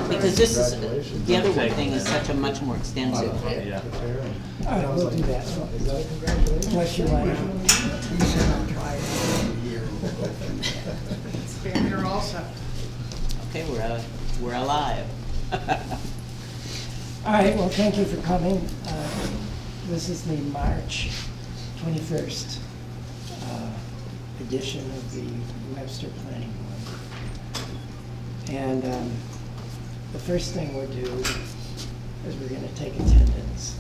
Because this is, the other one thing is such a much more extensive. Yeah. All right, we'll do that. Unless you want to. You're all set. Okay, we're alive. All right, well, thank you for coming. This is the March 21st edition of the Webster Planning Board. And the first thing we'll do is we're going to take attendance.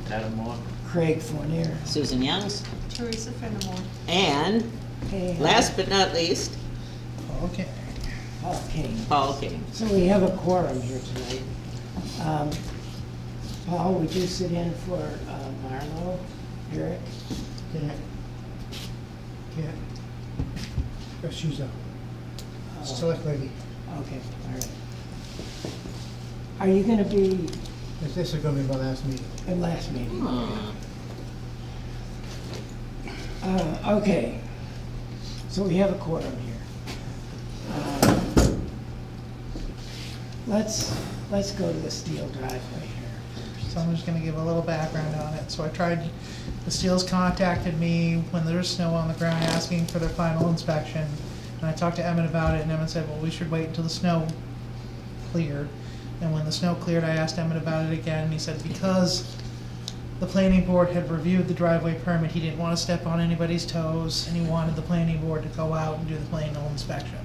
Adam Moore. Craig Fournier. Susan Youngs. Teresa Fenimore. And last but not least, Okay. Paul King. Paul King. So we have a quorum here tonight. Paul, would you sit in for Marlo, Eric? Can't. Oh, she's a select lady. Okay, all right. Are you going to be This is gonna be my last meeting. at last meeting? Hmm. Okay, so we have a quorum here. Let's go to the steel driveway here. So I'm just gonna give a little background on it. So the Steels contacted me when there was snow on the ground asking for their final inspection. And I talked to Emmett about it, and Emmett said, well, we should wait until the snow cleared. And when the snow cleared, I asked Emmett about it again, and he said because the planning board had reviewed the driveway permit, he didn't want to step on anybody's toes, and he wanted the planning board to go out and do the final inspection.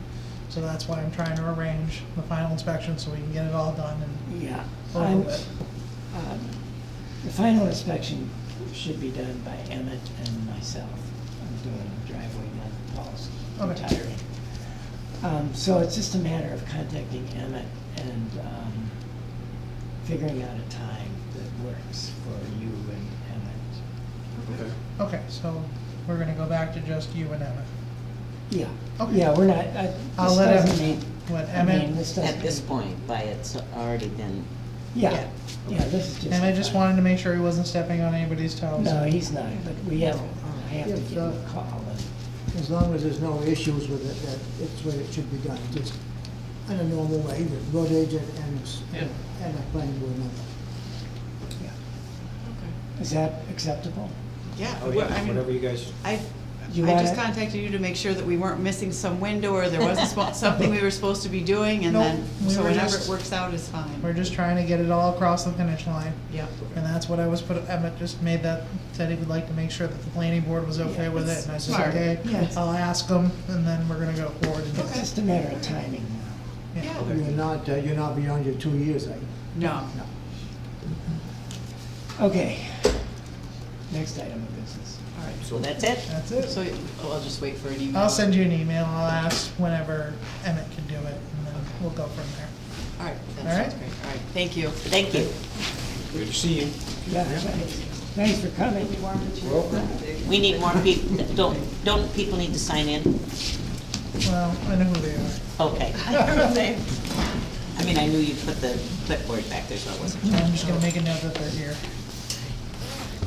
So that's why I'm trying to arrange the final inspection so we can get it all done and Yeah. over with. The final inspection should be done by Emmett and myself. I'm doing the driveway now, Paul's Okay. retiring. So it's just a matter of contacting Emmett and figuring out a time that works for you and Emmett. Okay, so we're gonna go back to just you and Emmett. Yeah, Okay. yeah, we're not, I'll this let doesn't Emmett, need, what, I Emmett, mean, this doesn't. At this point, it's already been, Yeah, yeah, this is just. Emmett just wanted to make sure he wasn't stepping on anybody's toes. No, he's not, but I have to Yes, give him a call. As long as there's no issues with it, that it's the way it should be done, just in a normal way, the road agent and the planning board member. Is that acceptable? Yeah, Oh, well, yeah, I mean, whatever you guys. I You just want it? contacted you to make sure that we weren't missing some window or there wasn't something we were supposed to be doing, and Nope, then, we so were whenever just- it works out is fine. We're just trying to get it all across the finish line. Yep. And that's what I was Emmett just made said he would like to make sure that the planning board was okay with it, and I said, Smart. okay, Yes. I'll ask them, and then we're gonna go forward and do It's it. just a matter of timing now. Yeah. You're not beyond your 2 years, are you? No. Okay. Next item of business. All right. so that's it? That's it. So I'll just wait for an email. I'll send you an email, I'll ask whenever Emmett can do it, and then we'll go from there. All right, All that right. sounds great. All right, thank you. Thank you. Good to see you. Yeah, thanks for coming. We need more people, don't people need to sign in? Well, I know who they are. Okay. I mean, I knew you put the clipboard back there, so I wasn't. I'm just gonna make a note that they're here.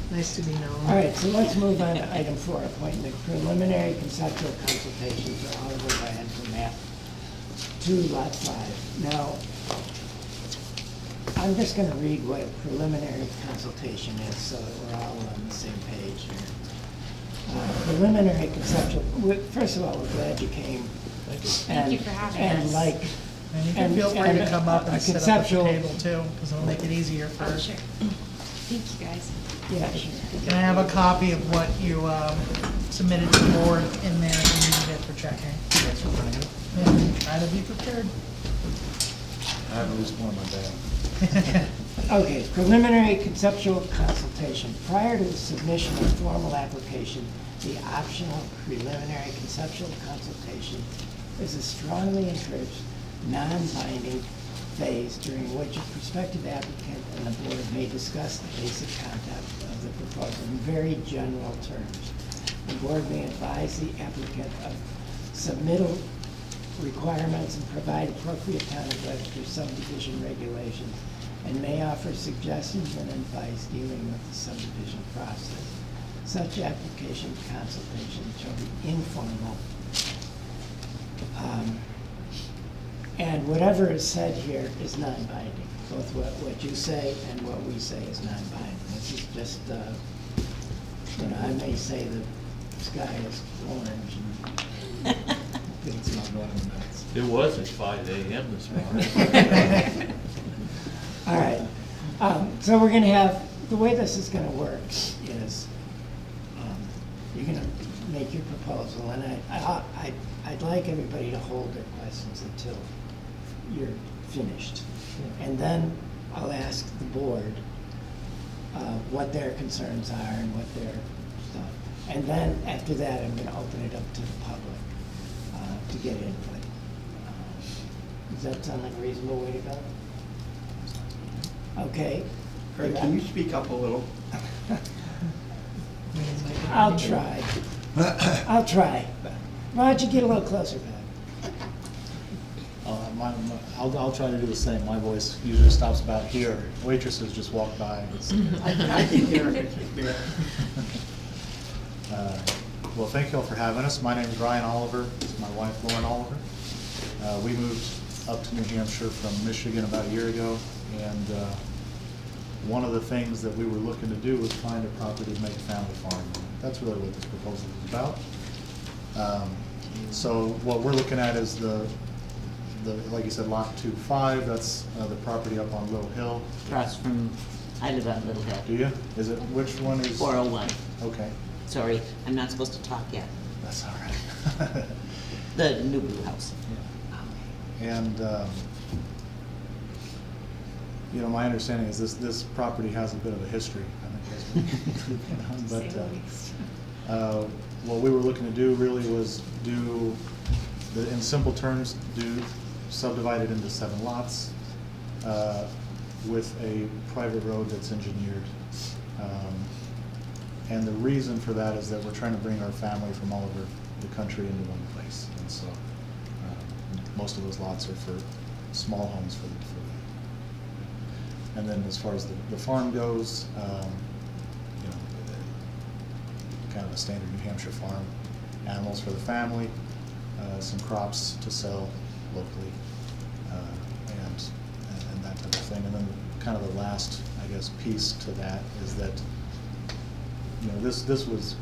Nice to be known. All right, so let's move on to item 4, appointment preliminary conceptual consultation for Oliver Brand for map 2, lot 5. Now, I'm just gonna read what a preliminary consultation is, so that we're all on the same page here. Preliminary conceptual, first of all, we're glad you came. Thank you for having And us. like, And you can And- feel free and to come up a and sit up at the conceptual- table too, because it'll make it easier for. Oh, sure. Thank you, guys. yeah, sure. Can I have a copy of what you submitted to the board in there if you need it for checking? Yeah, try to be prepared. I have at least one in my bag. Okay, preliminary conceptual consultation. Prior to the submission of formal application, the optional preliminary conceptual consultation is a strongly encouraged, non-binding phase during which a prospective applicant and the board may discuss the basic content of the proposal in very general terms. The board may advise the applicant of submittal requirements and provide appropriate conduct for subdivision regulations, and may offer suggestions and advice dealing with the subdivision process. Such application consultation shall be informal And whatever is said here is non-binding. Both what you say and what we say is non-binding. This is just, I may say the sky is orange and it's not going nuts. It was at 5 AM this morning. All right, so we're gonna have, the way this is gonna work is, you're gonna make your proposal, and I'd like everybody to hold their questions until you're finished. And then I'll ask the board what their concerns are and what their stuff. And then after that, I'm gonna open it up to the public to get input. Does that sound like a reasonable way to go? Okay. Craig, can you speak up a little? I'll try. I'll try. Why don't you get a little closer, Pat? I'll try to do the same. My voice usually stops about here. Waitresses just walk by. I can hear it. Well, thank you all for having us. My name is Ryan Oliver. This is my wife, Lauren Oliver. We moved up to New Hampshire from Michigan about a year ago, and one of the things that we were looking to do was find a property to make a family farm. That's really what this proposal is about. So what we're looking at is the like you said, lot 2-5. That's the property up on Little Hill. Across from, I live on Little Hill. Do you? Is it, which one is? 401. Okay, Sorry, I'm not supposed to talk yet. that's all right. The new blue house. And, you know, my understanding is this property has a bit of a history. I think that's but what we were looking to do really was in simple terms, subdivide it into 7 lots with a private road that's engineered. And the reason for that is that we're trying to bring our family from all over the country into one place. And so most of those lots are for small homes for the. And then as far as the farm goes, you know, kind of a standard New Hampshire farm, animals for the family, some crops to sell locally, and that type of thing. And then kind of the last, I guess, piece to that is that, you know, this was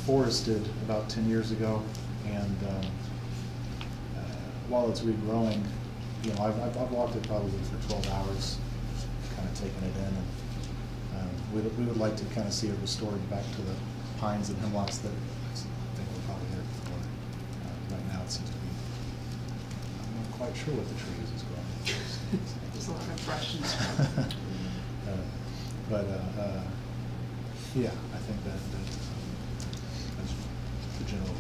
forested about 10 years ago, and while it's regrowing, you know, I've walked it probably for 12 hours, kind of taking it in, and we would like to kind of see it restored back to the pines and hemlocks that I think were probably there before. Right now it seems to be, I'm not quite sure what the tree is growing. There's a lot of brush and stuff. Yeah, I think that's the general.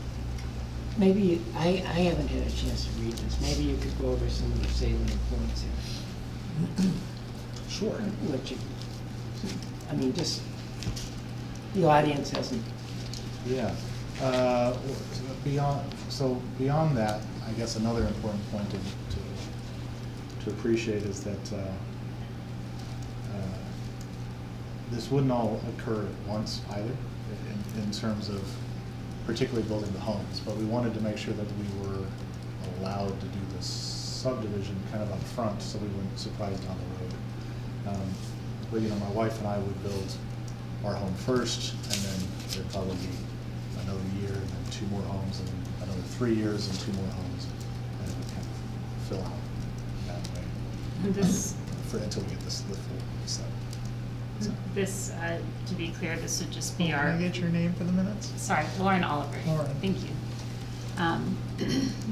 Maybe, I haven't had a chance to read this. Maybe you could go over some of the salient points here. Sure. What you, I mean, just, the audience hasn't. Yeah. Beyond that, I guess another important point to appreciate is that this wouldn't all occur at once either, in terms of particularly building the homes, but we wanted to make sure that we were allowed to do this subdivision kind of up front so we weren't surprised down the road. But you know, my wife and I would build our home first, and then there'd probably be another year, and then 2 more homes, and another 3 years, and 2 more homes, and it would kind of fill out that way. And this, Until we get the full set. So, this, to be clear, this would just be Can our, I get your name for the minutes? sorry, Lauren Oliver. Lauren. Thank you.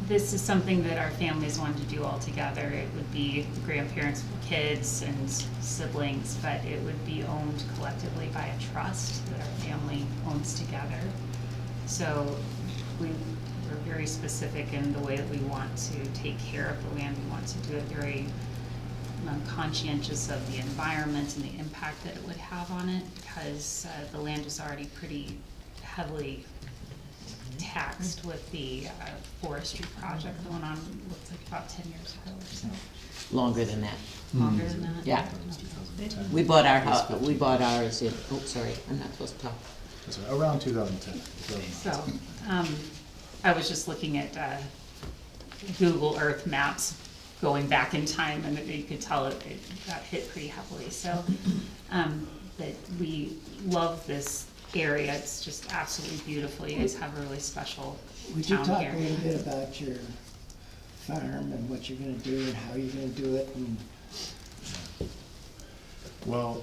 This is something that our families wanted to do all together. It would be grandparents, kids, and siblings, but it would be owned collectively by a trust that our family owns together. So we're very specific in the way that we want to take care of the land. We want to do it very conscientious of the environment and the impact that it would have on it, because the land is already pretty heavily taxed with the forestry project going on, looks like about 10 years ago or so. Longer than that. Longer than that? Yeah. We bought our house, we bought ours in, oh, sorry, I'm not supposed to talk. that's right, around 2010. So, I was just looking at Google Earth maps going back in time, and you could tell it got hit pretty heavily, so, but we love this area, it's just absolutely beautiful, you guys have a really special Would you town talk here. a little bit about your farm and what you're gonna do and how you're gonna do it and Well,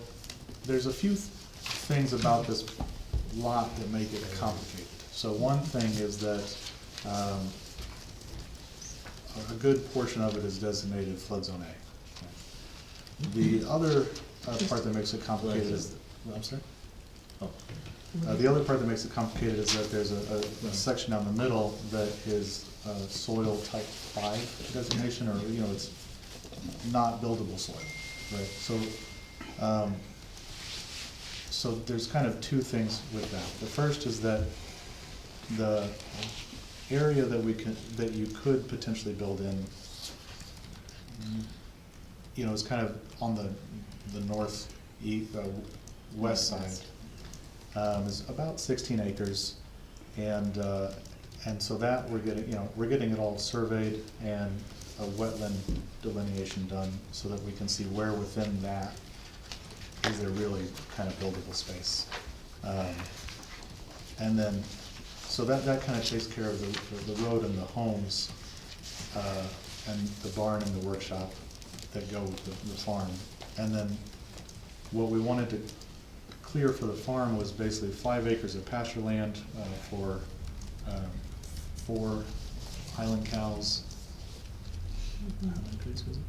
there's a few things about this lot that make it complicated. So one thing is that a good portion of it is designated flood zone A. The other part that makes it complicated is, I'm sorry? Oh. The other part that makes it complicated is that there's a section down the middle that is soil type 5 designation, or, you know, it's not buildable soil, right? So there's kind of two things with that. The first is that the area that you could potentially build in, you know, is kind of on the west side. Is about 16 acres, and so that we're getting it all surveyed and a wetland delineation done so that we can see where within that is there really kind of buildable space. And then, so that kind of takes care of the road and the homes, and the barn and the workshop that go with the farm. And then what we wanted to clear for the farm was basically 5 acres of pasture land for 4 Highland cows. How many pigs was it?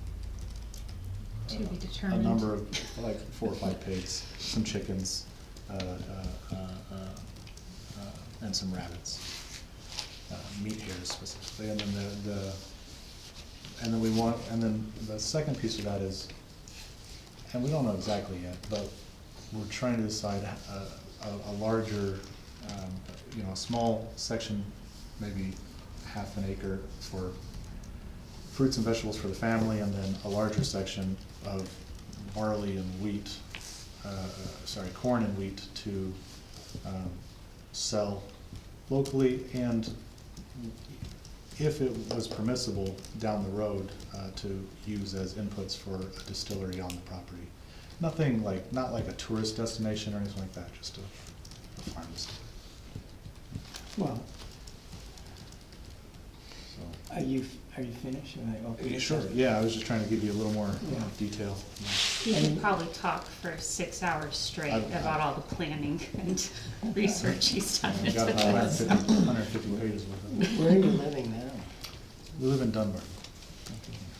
To be A determined. number of, like 4 or 5 pigs, some chickens, and some rabbits, meat hares specifically. And then the second piece of that is, and we don't know exactly yet, but we're trying to decide a larger, you know, a small section, maybe half an acre for fruits and vegetables for the family, and then a larger section of barley and wheat, corn and wheat to sell locally, and if it was permissible down the road, to use as inputs for a distillery on the property. Nothing like, not like a tourist destination or anything like that, just a farm distillery. well, So. are you finished? Am I okay? Sure, yeah, I was just trying to give you a little more Yeah. detail. You could probably talk for 6 hours straight about all the planning and research he's done I've into got about this. 150 pages worth of it. Where are you living now? We live in Dunbar.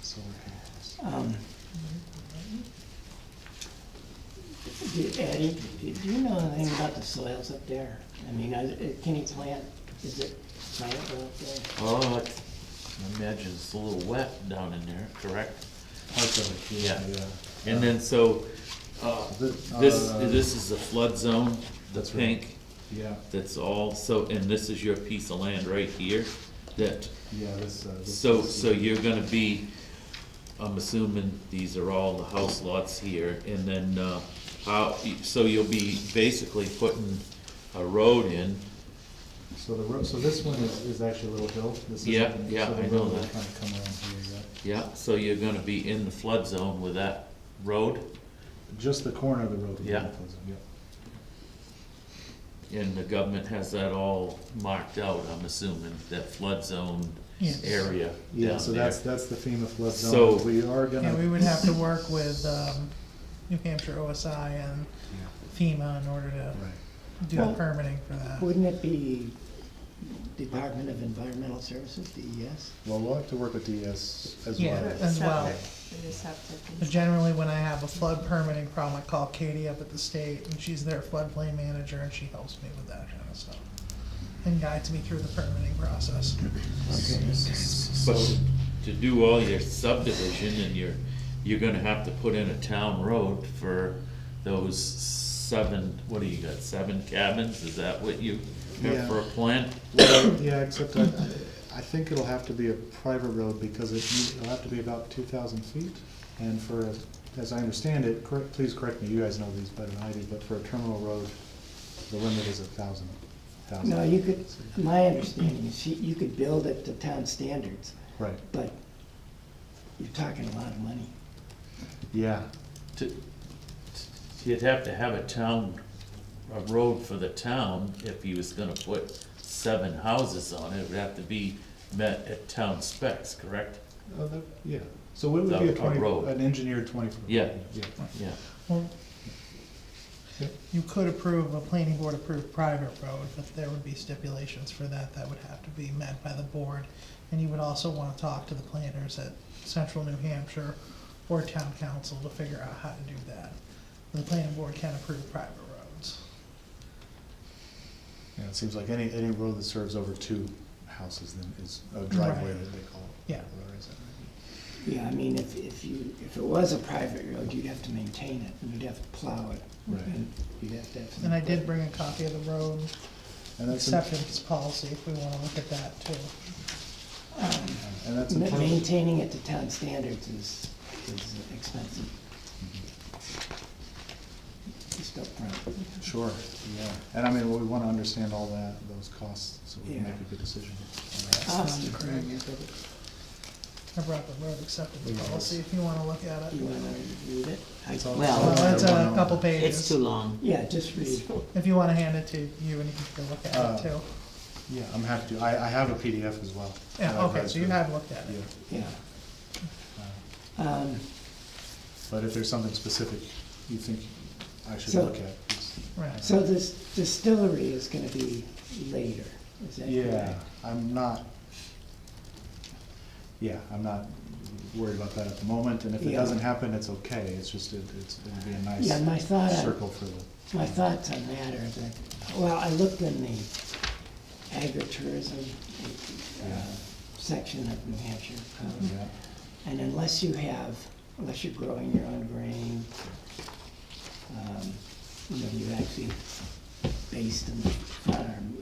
So Eddie, do you know anything about the soils up there? I mean, can you plant, is it plantable up there? Oh, I imagine it's a little wet down in there, correct? parts of it, Yeah. yeah. And then, so, This- this is the flood zone, the That's right. pink, Yeah, that's all, so, and this is your piece of land right here, that, yeah, this so you're gonna be, I'm assuming these are all the house lots here, and then, so you'll be basically putting a road in. So the road, so this one is actually a little hill. This Yeah, isn't- yeah, so the I know road will that. kind of come around here, Yeah, so you're gonna be in the flood zone with that road, just the corner of the road. will be Yeah. closed, yeah. and the government has that all marked out, I'm assuming, that flood zone Yes. area Yeah, down so there. that's the FEMA flood So- zone. We are Yeah, we gonna, would have to work with, New Hampshire OSI and FEMA in order to right. do the Well, permitting for that. Wouldn't it be Department of Environmental Services, DES? Well, we'll have to work with DES as Yeah. well. As well. Septic, it is septic and But generally, when I have a flood permitting problem, I call Katie up at the state, and she's their floodplain manager, and she helps me with that kind of stuff. And guides me through the permitting process. But to do all your subdivision, and you're gonna have to put in a town road for those 7, what do you got, 7 cabins, is that what you have Yeah. for a plan? Well, yeah, except I think it'll have to be a private road because it'll have to be about 2,000 feet. And for, as I understand it, please correct me, you guys know these better than I do, but for a terminal road, the limit is 1,000. No, you could, my understanding is you could build it to town standards, Right, but you're talking a lot of money. yeah, You'd have to have a road for the town, if he was gonna put 7 houses on it, it would have to be met at town specs, correct? yeah. So it would be A road. an engineered 20-foot. Yeah. Yeah. Yeah. Well, you could approve a planning board approved private road, but there would be stipulations for that that would have to be met by the board. And you would also wanna talk to the planners at Central New Hampshire or town council to figure out how to do that. The planning board can approve private roads. Yeah, it seems like any road that serves over 2 houses then is a driveway Right. that they call it. Yeah. Or is that right? Yeah, I mean, if it was a private road, you'd have to maintain it, and you'd have to plow it. Right. And you'd have to have some. And I did bring a copy of the road And that's, acceptance policy if we wanna look at that too. and that's important. Maintaining it to town standards is expensive. Just up front. Sure, yeah. And I mean, we want to understand all that, those costs, so we can Yeah. make a good decision. I brought the road acceptance policy if you wanna look at You it. wanna read it? It's all- Well, Well, it's a One couple over. It's pages. too long. Yeah, just read. If you wanna hand it to you and you can look at it too. Yeah, I'm happy to. I have a PDF as well. Yeah, that I've okay, read so you through. have looked at it. Yeah. Yeah. Uh, But if there's something specific you think I should So- look at, please. Right. So this distillery is gonna be later, is that Yeah, correct? I'm not worried about that at the moment, and if it Yeah. doesn't happen, it's okay. It's just, it'd be a nice Yeah, my thought, circle for the, my thoughts on that are that, well, I looked in the agritourism Yeah. section of New Hampshire code. yeah. And unless you're growing your own grain, you're actually based in the farm,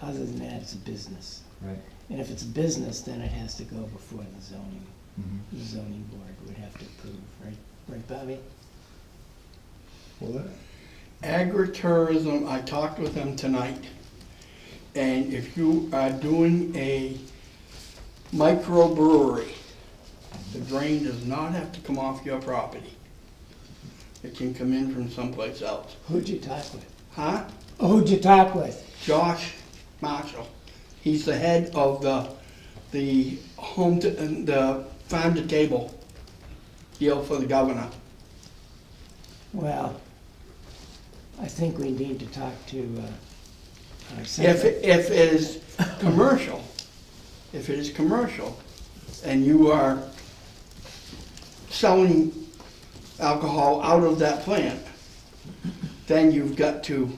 other than that, it's a business. Right. And if it's a business, then it has to go before the zoning Mhm. board would have to approve, right? Right, Bobby? Well, Agritourism, I talked with them tonight. And if you are doing a microbrewery, the grain does not have to come off your property. It can come in from someplace else. Who'd you talk with? Huh? Oh, who'd you talk with? Josh Marshall. He's the head of the farm to table deal for the governor. Well, I think we need to talk to our If senator. it is commercial, and you are selling alcohol out of that plant, then you've got to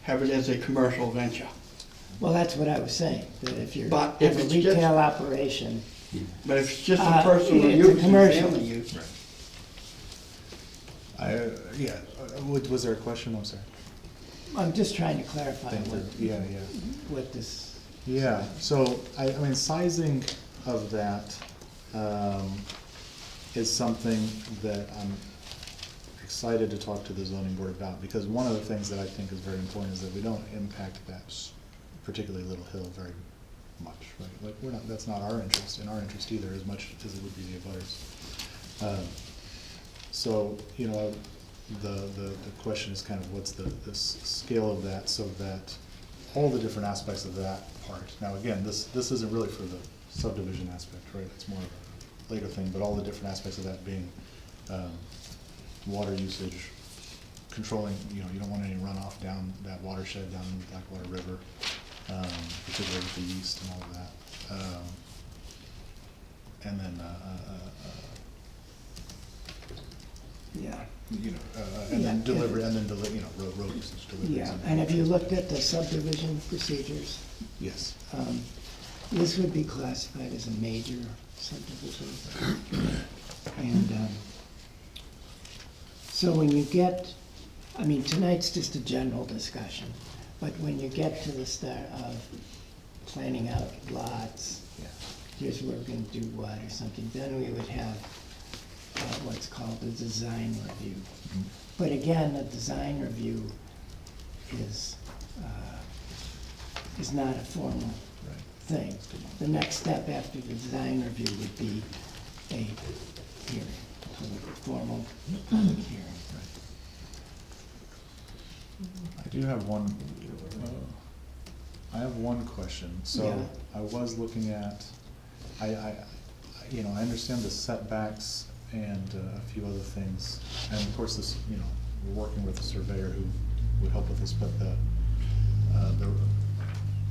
have it as a commercial venture. Well, that's what I was saying, that if you're, But have if a it's just- retail operation, But if it's just Uh, a personal it's a use and commercial. family use, yeah, was there a question? I'm sorry. I'm just trying to clarify Thank you. Yeah, yeah. what this, Yeah, so, I mean, sizing of that, is something that I'm excited to talk to the zoning board about, because one of the things that I think is very important is that we don't impact that particularly Little Hill very much, right? Like, that's not our interest, in our interest either, as much as it would be the abutters. So, the question is kind of what's the scale of that, so that all the different aspects of that part. Now, again, this isn't really for the subdivision aspect, right? It's more of a later thing, but all the different aspects of that being water usage, controlling, you don't want any runoff down that watershed, down in the Blackwater River, particularly with the yeast and all of that. And then, yeah. and Yeah. then delivery, road usage, deliveries. Yeah, and have you looked at the subdivision procedures? Yes. This would be classified as a major subdivision. And so when you get, tonight's just a general discussion, but when you get to the start of planning out lots, Yeah. here's where we're gonna do what or something, then we would have what's called a design review. But again, the design review is not a formal thing. The next step after the design review would be a hearing, a formal public hearing. I do have one, I have one question. So Yeah. I was looking at, I understand the setbacks and a few other things. And of course, this, we're working with a surveyor who would help with this, but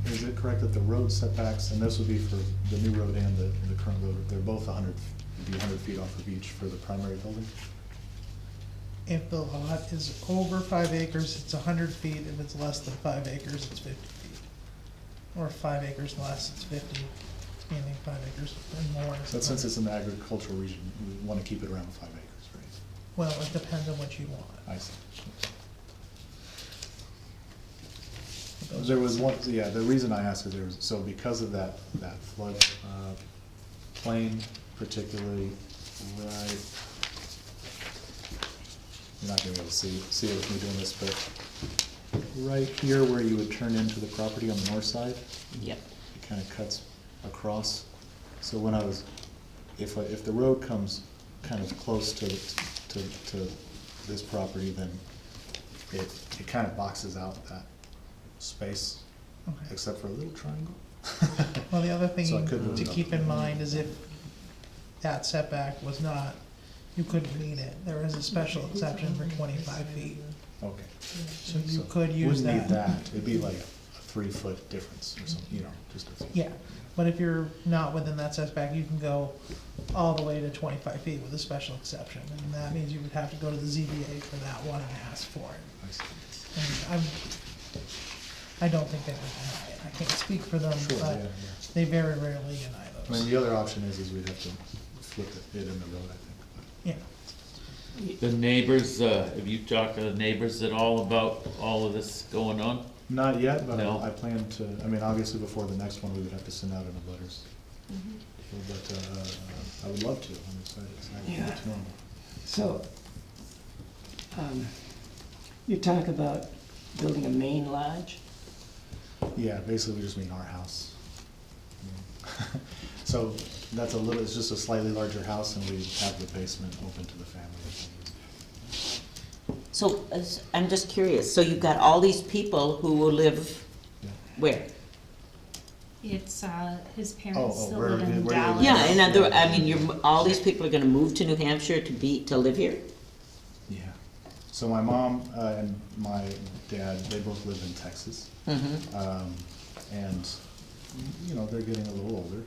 is it correct that the road setbacks, and this would be for the new road and the current road, they're both 100 feet off of each for the primary building? If the lot is over 5 acres, it's 100 feet. If it's less than 5 acres, it's 50 feet. Or 5 acres less, it's 50, meaning 5 acres and more. But since it's an agricultural region, we want to keep it around 5 acres, right? Well, it depends on what you want. I see. There was one, yeah, the reason I asked is so because of that flood plain particularly, right, you're not gonna be able to see it with me doing this, but right here where you would turn into the property on the north side, Yep. it kind of cuts across. So when if the road comes kind of close to this property, then it kind of boxes out that space, Okay. except for a little triangle. Well, the other thing So I couldn't to really- keep in mind is if that setback was not, you couldn't meet it. There is a special exception for 25 feet. Okay. So you So could use Wouldn't need that. that, it'd be like a 3-foot difference or something, just a few. Yeah, but if you're not within that setback, you can go all the way to 25 feet with a special exception. And that means you would have to go to the ZBA for that one and ask for it. I see. And I don't think they would deny it. I can't speak for them, Sure, but yeah. they very rarely deny I mean, those. the other option is we'd have to flip it in the road, I think. Yeah, The neighbors, have you talked to the neighbors at all about all of this going on? Not yet, but No. I plan to, obviously before the next one, we would have to send out in the letters. But I would love to, I'm excited to Yeah. get to know them. So, you talk about building a main lodge? Yeah, basically, we just mean our house. So that's it's just a slightly larger house, and we have the basement open to the family. So, I'm just curious, so you've got all these people who will live Yeah. where? It's, his parents Oh, still where- live in where- Dallas. Yeah, all these people are gonna move to New Hampshire to live here? Yeah. So my mom and my dad, they both live in Texas. Mm-hmm. And, they're getting a little older.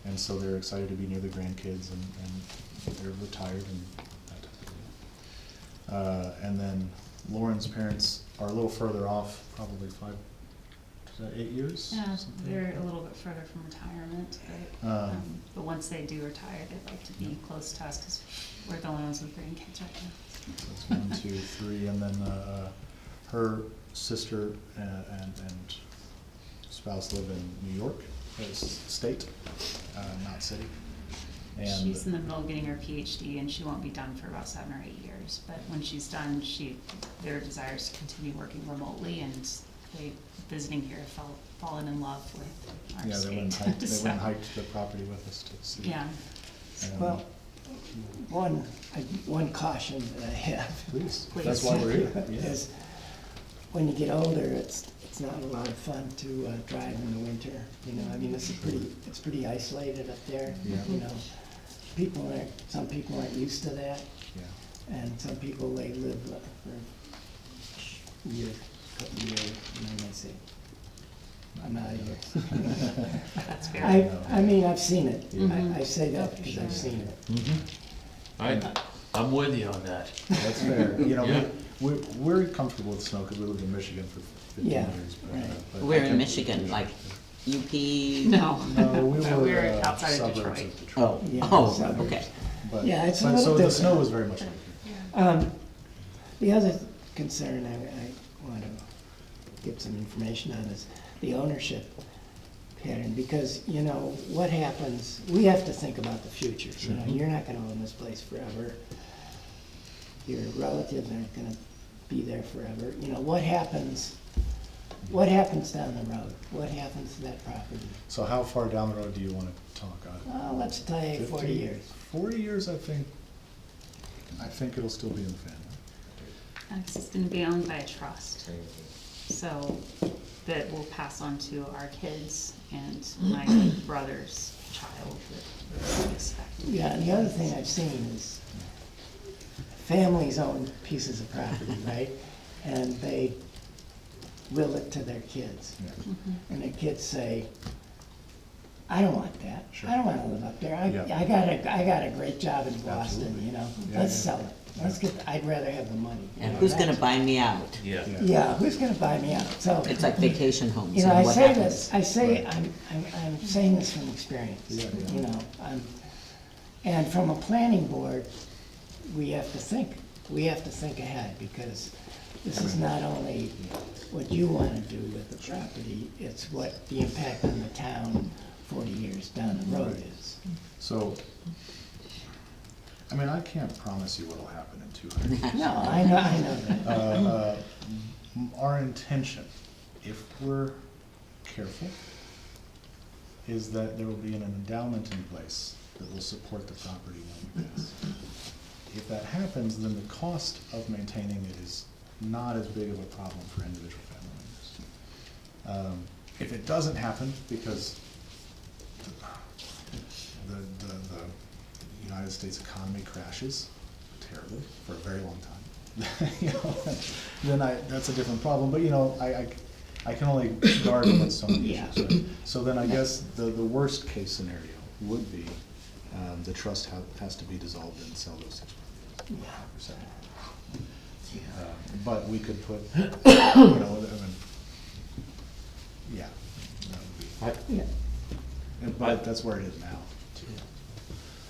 And so they're excited to be near the grandkids, and they're retired and that type of thing. And then Lauren's parents are a little further off, probably 8 years? Yeah, something they're like a that. little bit further from retirement, but once they do retire, they'd like to be close to us, because we're the only ones with grandkids right now. That's 1, 2, 3, and then her sister and spouse live in New York, state, not city. And She's in the middle of getting her PhD, and she won't be done for about 7 or 8 years, but when she's done, their desire is to continue working remotely, and they, visiting here, fallen in love with our yeah, state. they went and So, hiked the property with us to see. Yeah, Well, one caution that I have Please, Please. that's why we're here. Yeah. is when you get older, it's not a lot of fun to drive in the winter. It's pretty isolated up there. Yeah. Some people aren't used to that, Yeah. and some people, they live for couple of years, and then they say, I'm out of here. that's fair. I've seen it. Mhm. I say that because I've seen it. I'm with you on that. That's fair. Yeah. We're comfortable with snow because we lived in Michigan for 15 Yeah, years. right. but We're I in can- Michigan, like UP? No. No, we No, were we're outside of suburbs Detroit. of Detroit. Oh, Yeah, oh, suburbs. okay. But- Yeah, it's a but- little So the different. snow was very much like here. The other concern I want to get some information on is the ownership pattern, because, what happens, we have to think about the future. You're not gonna own this place forever. Your relatives aren't gonna be there forever. What happens what happens down the road? What happens to that property? So how far down the road do you wanna talk? Let's say 40 50? years. 40 years, I think it'll still be in the family. Because it's gonna be owned by a trust, so that will pass on to our kids and my brother's child that we expect. Yeah, and the other thing I've seen is families own pieces of property, right? And they will it to their kids. Yeah. And the kids say, I don't want that. Sure. I don't wanna live up there. Yeah. I got a great job in Boston, Absolutely. you know? Yeah, Let's yeah. sell it. I'd rather have the money. And who's gonna buy me out? Yeah. Yeah, who's gonna buy me out? So, It's like vacation homes, you know, and I what say happens? this, I say, Right. I'm saying this from experience, Yeah, yeah. you know? And from a planning board, we have to think ahead, because this is not only what you wanna do with the property, it's what the impact on the town 40 years down the road Right. is. So, I mean, I can't promise you what'll happen in 200 years. No, I know that. Our intention, if we're careful, is that there will be an endowment in place that will support the property when we pass. If that happens, then the cost of maintaining it is not as big of a problem for individual family owners. If it doesn't happen, because the United States economy crashes terribly for a very long time, you know, then that's a different problem, but you know, I can only guard against some of the Yeah. issues, right? So then I guess the worst case scenario would be, the trust has to be dissolved and sell those 6 properties. But we could put, you know, I mean, yeah, that would be, Yeah. but that's where it is now.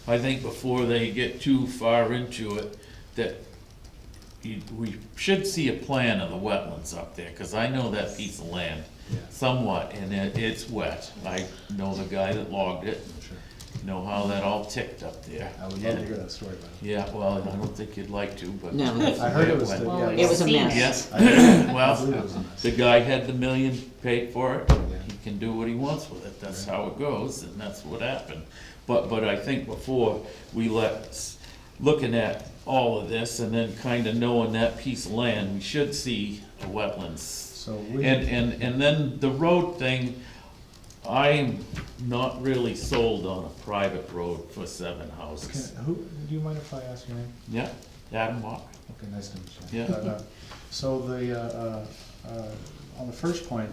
I think before they get too far into it, that we should see a plan of the wetlands up there, cause I know that piece of land Yeah. somewhat, and it's wet. I know the guy that logged it, Sure. know how that all ticked up there. I would love to hear that story about it. Yeah, well, I don't think you'd like to, but. No. I heard it was, went. yeah. It was a mess. Yes, I believe well, it was a mess. the guy had the million paid for it, Yeah. he can do what he wants with it, that's Right. how it goes, and that's what happened. But I think before we looking at all of this and then kinda knowing that piece of land, we should see a wetlands. So we. And then the road thing, I'm not really sold on a private road for 7 houses. Do you mind if I ask your name? Yeah, Adam Walk, Okay, nice to meet you. Yeah. So on the first point,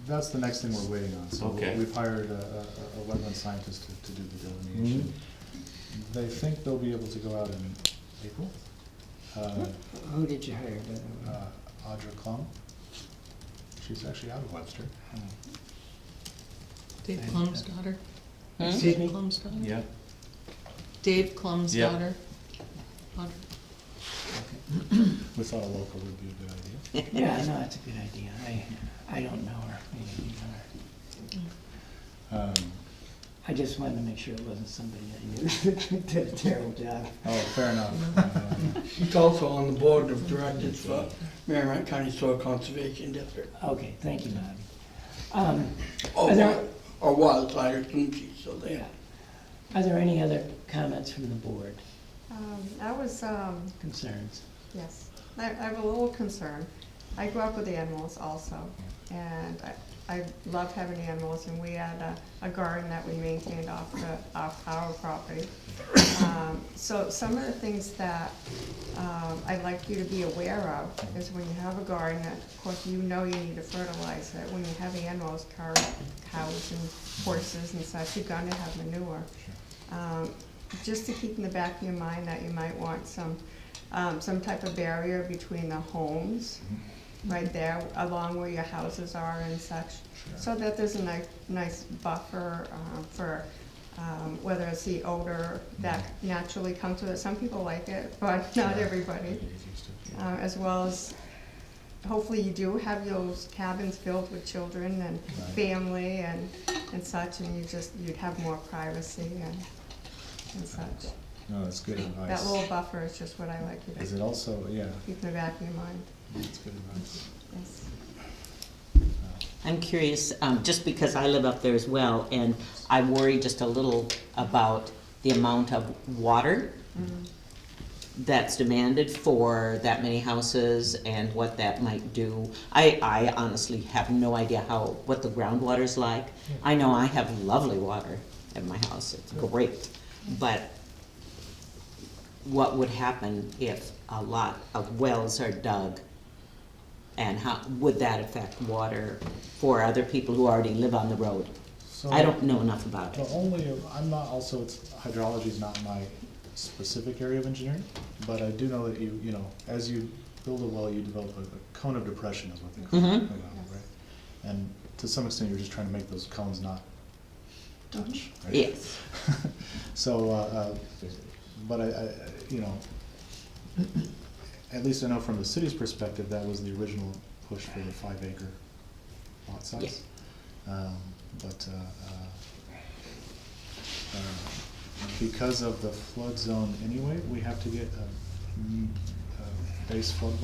that's the next thing we're waiting on. So Okay. we've hired a wetland scientist to do the delineation. They think they'll be able to go out in April. Who did you hire? Audra Klum. She's actually out of Webster. Dave Klum's daughter. Excuse me? Klum's daughter. yeah. Dave Klum's Yeah. daughter. Audrey. We thought a local would be a good idea. Yeah, no, that's a good idea. I don't know her. Maybe you know her. I just wanted to make sure it wasn't somebody I knew that did a terrible job. Oh, fair enough. He's also on the board of directors for Merrimack County Soil Conservation District. Okay, thank you, Bobby. Or Are there- was, or was, I assume she's still there. Are there any other comments from the board, I was, concerns? yes, I have a little concern. I grew up with animals also, and I love having animals, and we had a garden that we maintained off our property. So some of the things that I'd like you to be aware of is when you have a garden, of course, you know you need to fertilize it. When you have animals, cows and horses and such, you're gonna have manure. Just to keep in the back of your mind that you might want some type of barrier between the homes, right there, along where your houses are and such, so that there's a nice buffer for whether it's the odor that naturally comes with it. Some people like it, but not everybody. As well as, hopefully you do have those cabins filled with children and Right. family and such, and you'd have more privacy and such. No, that's good advice. That little buffer is just what I like you Is to it also, yeah, keep in the back of your mind. that's good advice. Yes. I'm curious, just because I live up there as well, and I worry just a little about the amount of water that's demanded for that many houses and what that might do. I honestly have no idea what the groundwater's like. I know I have lovely water at my house, it's great, but what would happen if a lot of wells are dug? And how, would that affect water for other people who already live on the road? So I don't know enough about the it. only, I'm not also, hydrology is not my specific area of engineering, but I do know that you know, as you build a well, you develop a cone of depression is what they call it, right? And to some extent, you're just trying to make those cones not touch, right? Yes. So, but I, you know, at least I know from the city's perspective, that was the original push for the 5-acre lot size. But because of the flood zone anyway, we have to get a base flood,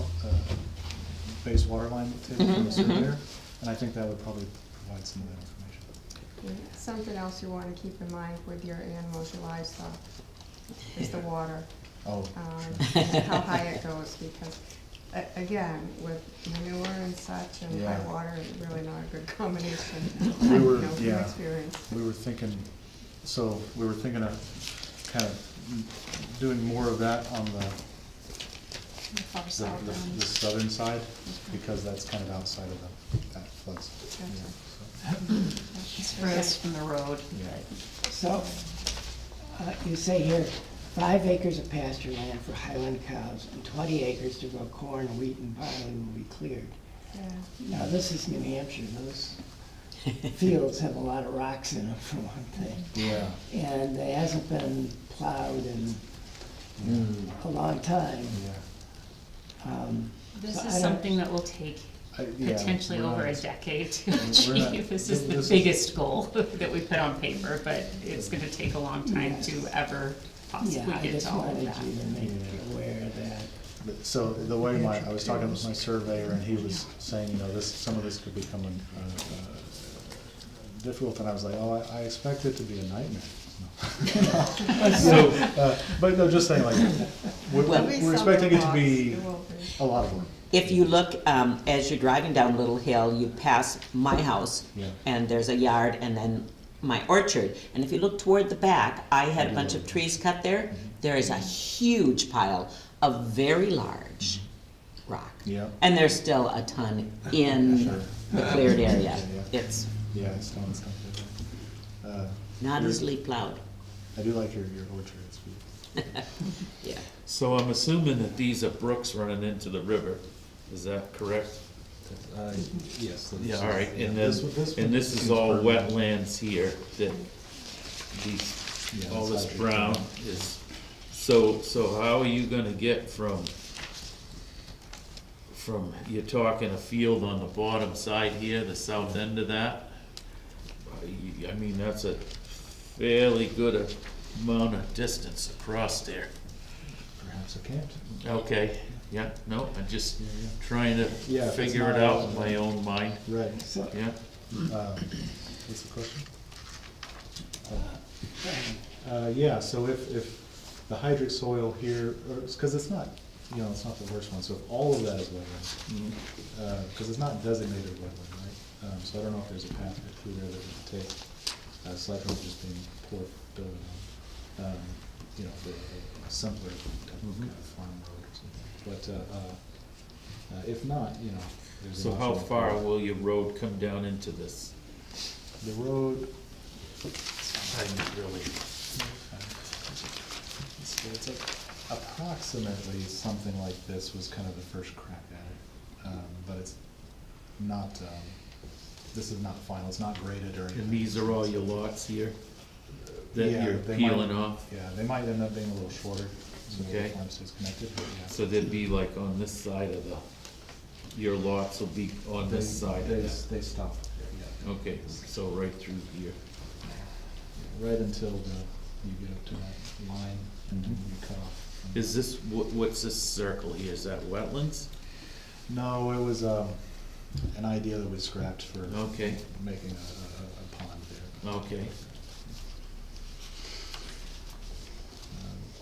base water line table from the surveyor, and I think that would probably provide some of that information. Something else you want to keep in mind with your animals, your livestock, is the water. Oh, And how high it goes, because, again, with manure and such and high Yeah. water, it's really not a good combination. We were- You know, from yeah. experience. We were thinking of kind of doing more of that on the Far south end. the southern side, because that's kind of outside of that flood zone. Gotcha. It's furthest from the road. So, you say here, 5 acres of pasture land for Highland cows and 20 acres to grow corn, wheat, and barley will be cleared. Yeah. Now, this is New Hampshire, those fields have a lot of rocks in them, for one thing. Yeah. And it hasn't been plowed in a long time. This So I is don't- something that will take Yeah, potentially we're over not- a decade to we're not- achieve. This is the this is- biggest goal that we put on paper, but it's gonna take a long time Yes. to ever Yeah, possibly I get just to all wanted of you that. to make you aware of that. But so the way I was talking with my surveyor, and he was saying, you know, some of this could become difficult, and I was like, oh, I expect it to be a nightmare. But no, just saying, like, Well- we're expecting it to be It will be. a lot of work. If you look, as you're driving down Little Hill, you pass my house, Yeah. and there's a yard, and then my orchard. And if you look toward the back, I had a bunch of trees cut there. There is a huge pile of very large rock. Yeah. And there's still a ton in Sure. the cleared area. Yeah. It's Yeah, it's stone and stuff. not You're- easily plowed. I do like your orchard, it's beautiful. Yeah. So I'm assuming that these are brooks running into the river, is that correct? Yes. Yeah, all right, and This this is seems all permanent. wetlands here, that these, Yeah, all that's this how it brown is, so how are you gonna get from, you're talking a field on the bottom side here, the south end of that? I mean, that's a fairly good amount of distance across there. Perhaps I can't. Okay, yeah, no, I'm just trying to Yeah, if it's figure it not out out, in my own mind, Right. So, yeah. What's the question? Yeah, so if the hydric soil here, because it's not, you know, it's not the worst one, so if all of that is wetland, because it's not designated wetland, right? So I don't know if there's a path through there that would take, aside from just being poor building on, you know, a simpler type of kind of farm road or something. But if not, you know, there's. So an how option. far will your road come down into this? The road, I didn't really. it's approximately something like this was kind of the first crack at it, but it's not, this is not final, it's not graded or anything. And these are all your lots here that Yeah, you're they might- peeling off? Yeah, they might end up being a little shorter, so the Okay. farm stays connected, but yeah. So they'd be like on this side of your lots will be on this side They, of that? they stop there, Okay, so right through here. yeah. Right until you get up to that line and then you cut off. Is this, what's this circle here? Is that wetlands? No, it was, an idea that we scrapped for Okay, making a pond there. okay.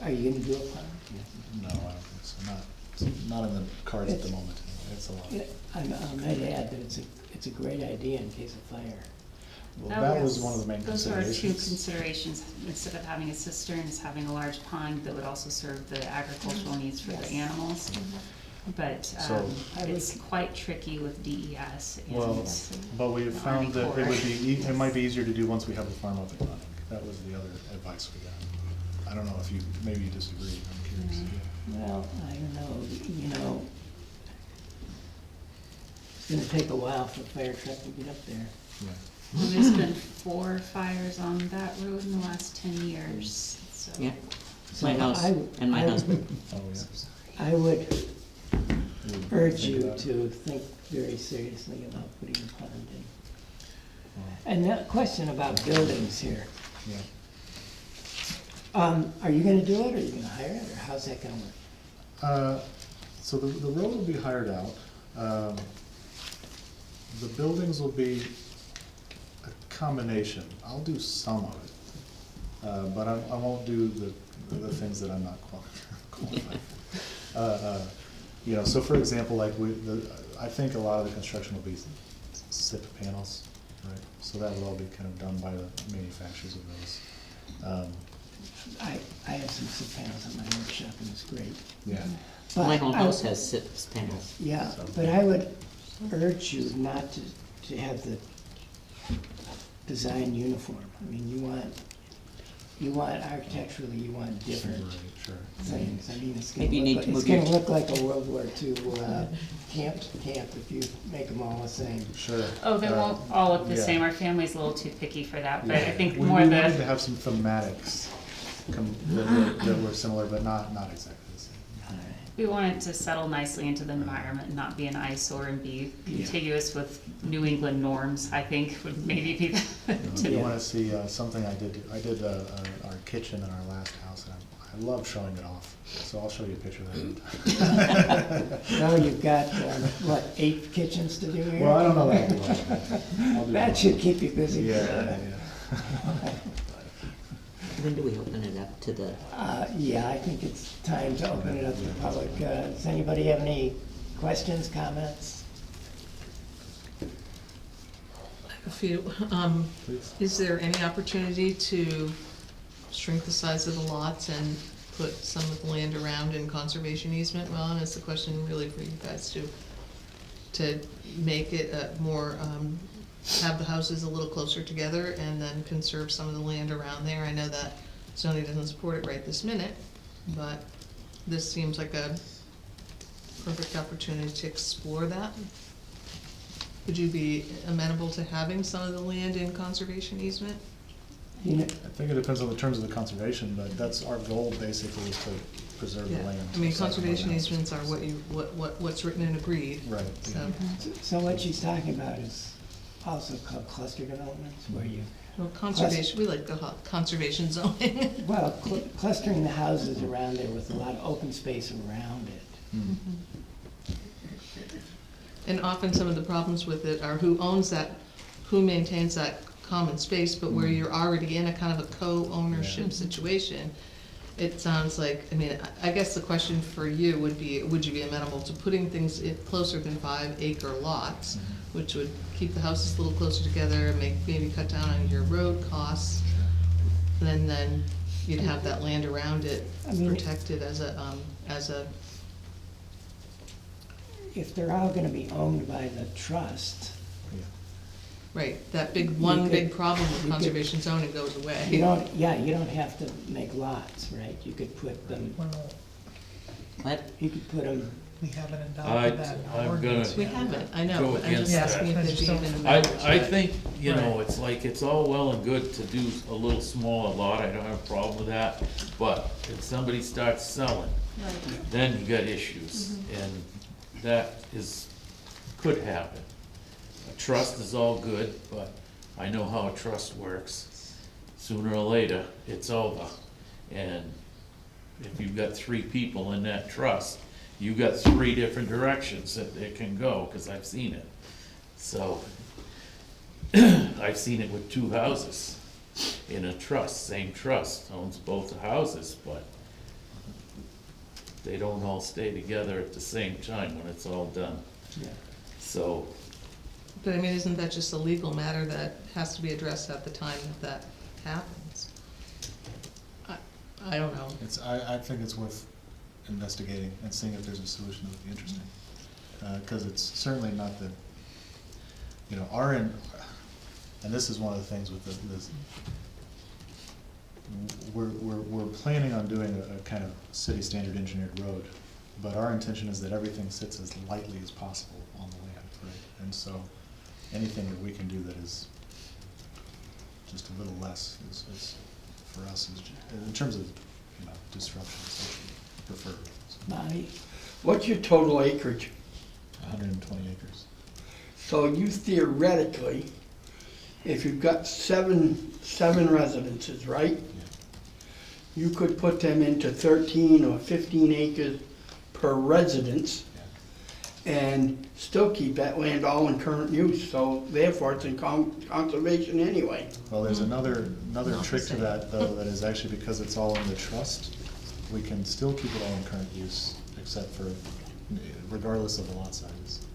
Are you gonna do a pond? No, I don't think so, not in the cards at the moment, anyway. It's a lot. Yeah, I might add that it's a great idea in case of fire. Well, Oh, that was yes. one of the main Those are our two considerations. considerations, instead of having a cistern, is having a large pond that would also serve the agricultural needs for the animals. But, So- it's quite tricky with DES Well, and, but we the found that Army it would Corps. be, it might be easier to do once we have the farm up and running. That was the other advice we got. I don't know if you, maybe you disagree, I'm curious. Well, I don't know, it's gonna take a while for a fire truck to get up there. Yeah. well, there's been 4 fires on that road in the last 10 years, so. Yeah, So my house I- and my I- husband. Oh, yeah. I would We'll urge think you about it. to think very seriously about putting a pond in. Well, And that question about buildings here, yeah. are you gonna do it, or are you gonna hire it, or how's that gonna work? So the road will be hired out. The buildings will be a combination. I'll do some of it, but I won't do the things that I'm not qualified for. You know, so for example, like I think a lot of the construction will be SIP panels, right? So that will all be kind of done by the manufacturers of those. I have some SIP panels in my workshop, and it's great. Yeah. But My whole I- house has six panels. Yeah, but I would urge you not to have the design uniform. I mean, you want architecturally, you want different Right, sure. things. I mean, it's Maybe you need to it's move gonna your- look like a World War II camp if you make them all the same. Sure. Oh, they won't all look the yeah. same, our family's a little too picky for that, but I Yeah. think We more wanted to the, have some thematics that were similar, but not exactly the same. we want it to settle nicely into the environment and not be an eyesore and be contiguous with New England norms, I think would maybe be If you Yeah. wanna see something I did our kitchen in our last house, and I love showing it off, so I'll show you a picture of that. Now you've got, what, 8 kitchens to do here? Well, I don't know that. I'll do That one. should keep you busy. Yeah. When do we open it up to the, Yeah, I think it's time to open it up to the public. Does anybody have any questions, comments? A few, Please. is there any opportunity to shrink the size of the lots and put some of the land around in conservation easement? Well, and it's a question really for you guys to make it a more, have the houses a little closer together and then conserve some of the land around there. I know that zoning doesn't support it right this minute, but this seems like a perfect opportunity to explore that. Would you be amenable to having some of the land in conservation easement? You know, I think it depends on the terms of the conservation, but that's our goal basically, is to preserve the Yeah, land. I mean, aside from conservation other easements are houses. what's written and agreed. Right, So, yeah. So what she's talking about is also called cluster developments, where you, well, conservation, we like the conservation zoning. well, clustering the houses around there with a lot of open space around it. Mm. And often some of the problems with it are who owns that, who maintains that common space, but where you're already in a kind of a co-ownership Yeah. situation, it sounds like, I mean, I guess the question for you would be, would you be amenable to putting things closer than 5-acre lots, which would keep the houses a little closer together, maybe cut down on your road costs, and then you'd have that land around it I mean- protected as a, If they're all gonna be owned by the trust, right, that big, You one could- big problem with you could- conservation zoning goes away. you don't have to make lots, right? You could put them, Well, what? you could put them, we haven't I- adopted that I'm ordinance gonna- We yet. haven't, I know, Go but I'm just against asking that. if there'd be even a I knowledge I that- think, you know, it's like, it's all well and good to do a little smaller lot, I don't have a problem with that, but if somebody starts selling, then you got issues, and that could happen. A trust is all good, but I know how a trust works. Sooner or later, it's over, and if you've got 3 people in that trust, you've got 3 different directions that it can go, cause I've seen it. So, I've seen it with two houses in a trust, same trust, owns both the houses, but they don't all stay together at the same time when it's all done. Yeah. So, But I mean, isn't that just a legal matter that has to be addressed at the time that happens? I don't know. I think it's worth investigating and seeing if there's a solution that would be interesting. Cause it's certainly not the, you know, and this is one of the things with this, we're planning on doing a kind of city standard engineered road, but our intention is that everything sits as lightly as possible on the land, right? And so, anything that we can do that is just a little less is for us, in terms of, you know, disruption, is preferred. Bonnie? What's your total acreage? 120 acres. So you theoretically, if you've got seven residences, right? You could put them into 13 or 15 acres per residence and still keep that land all in current use, so therefore it's in conservation anyway. Well, there's another Not the trick to same. that, though, that is actually because it's all in the trust, we can still keep it all in current use, except for, regardless of the lot sizes,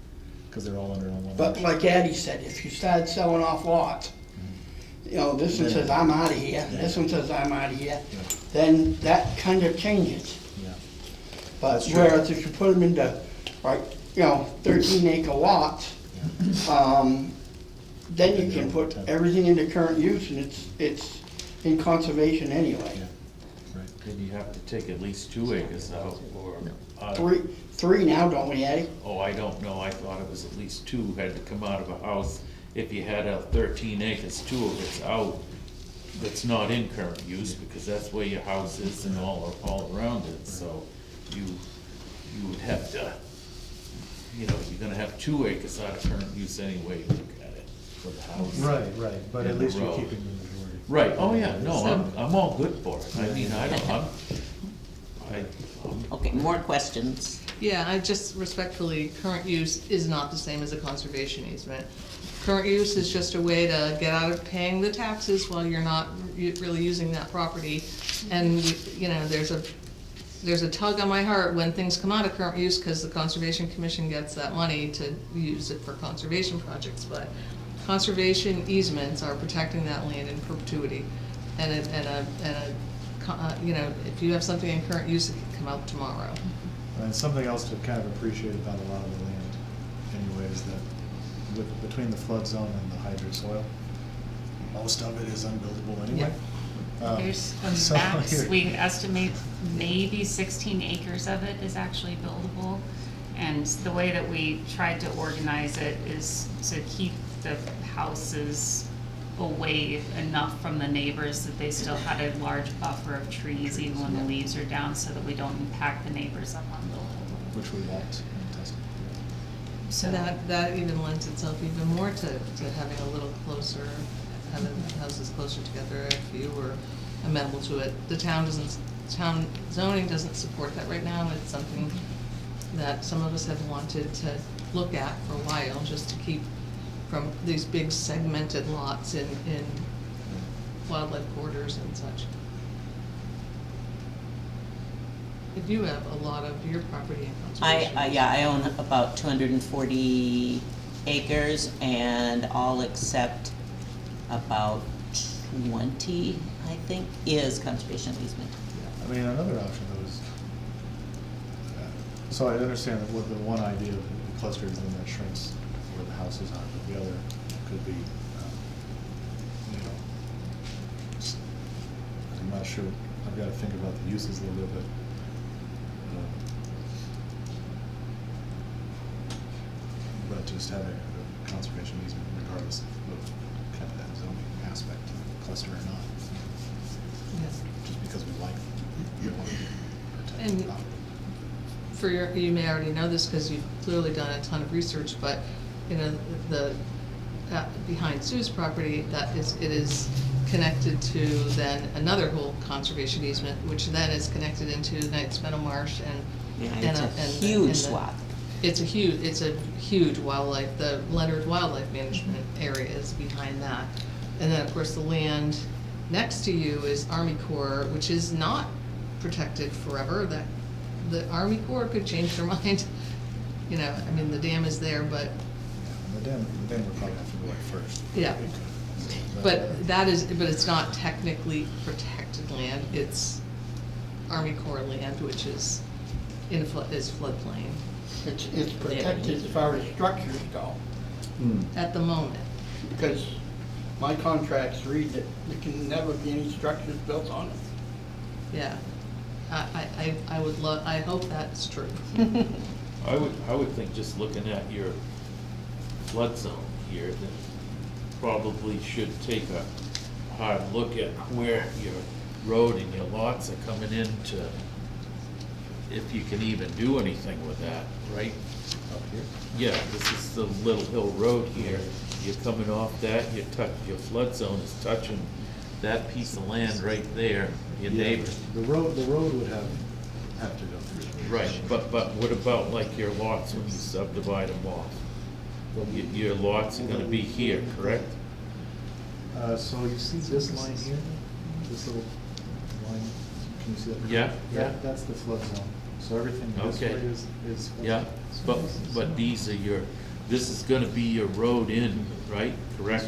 because they're all under one. But like Addie said, if you start selling off lots, you know, this one says I'm out of here, this one says I'm out of here, Yeah. then that kind of changes. Yeah. But That's true. whereas if you put them into, like, you know, 13-acre lots, then you can put everything into current use and it's in conservation anyway. Yeah, right. then you have to take at least 2 acres out, or, Three now, don't we, Addie? oh, I don't know, I thought it was at least 2 had to come out of a house. If you had a 13 acres, 2 of it's out, that's not in current use, because that's where your house is and all around it, so you would have to, you know, you're gonna have 2 acres out of current use anyway, you look at it, for the house. Right, but And at the least you're road. keeping the majority. Right, oh yeah, no, So- I'm all good for it, I mean, I'm Okay, more questions? Yeah, I just respectfully, current use is not the same as a conservation easement. Current use is just a way to get out of paying the taxes while you're not really using that property. And, you know, there's a tug on my heart when things come out of current use, because the Conservation Commission gets that money to use it for conservation projects, but conservation easements are protecting that land in perpetuity. You know, if you have something in current use, it can come out tomorrow. And something else to kind of appreciate about a lot of the land anyway is that between the flood zone and the hydro soil, most of it is unbuildable anyway. There's So a max, you're- we estimate maybe 16 acres of it is actually buildable. And the way that we tried to organize it is to keep the houses away enough from the neighbors that they still had a large buffer of trees even when the leaves are down, so that we don't impact the neighbors up on the hill. Which we want and tested. So that even lends itself even more to having a little closer, having houses closer together if you were amenable to it. The town zoning doesn't support that right now. It's something that some of us have wanted to look at for a while, just to keep from these big segmented lots in wildlife corridors and such. If you have a lot of your property in conservation. I own about 240 acres, and all except about 20, I think, is conservation easement. I mean, another option though is, so I understand that what the one idea of the cluster is then that shrinks where the houses are, but the other could be, you know, I'm not sure, I've got to think about the uses a little bit. But just having a conservation easement regardless of kind of that zoning aspect, cluster or not, Yes. just because we like, you know, protect And the property. For you may already know this because you've clearly done a ton of research, but, you know, behind Sue's property, it is connected to then another whole conservation easement, which then is connected into Knights Meadow Marsh and. Yeah, and it's a and huge the- swath. it's a huge wildlife, the Leonard Wildlife Management area is behind that. And then, of course, the land next to you is Army Corps, which is not protected forever, that, the Army Corps could change their mind. You know, I mean, the dam is there, but, Yeah, the dam would probably have to go away first. yeah. It could. But it's not technically protected land, it's Army Corps land, which is in a floodplain It's protected as far as structures go, at the moment. because my contracts read that there can never be any structures built on it. Yeah, I would love, I hope that's true. I would think just looking at your flood zone here, that probably should take a hard look at where your road and your lots are coming into, if you can even do anything with that, right? Up here? Yeah, this is the Little Hill Road here. You're coming off that, your flood zone is touching that piece of land right there, your Yeah, neighbor. The road would have to go through. Right, but what about like your lots when you subdivide them off? Your lots are gonna be here, correct? So you see this line here, this little line, can you see that? Yeah, yeah. That's the flood zone, so everything this way Okay. is. flood Yeah, zone. but these are this is gonna be your road in, right, correct?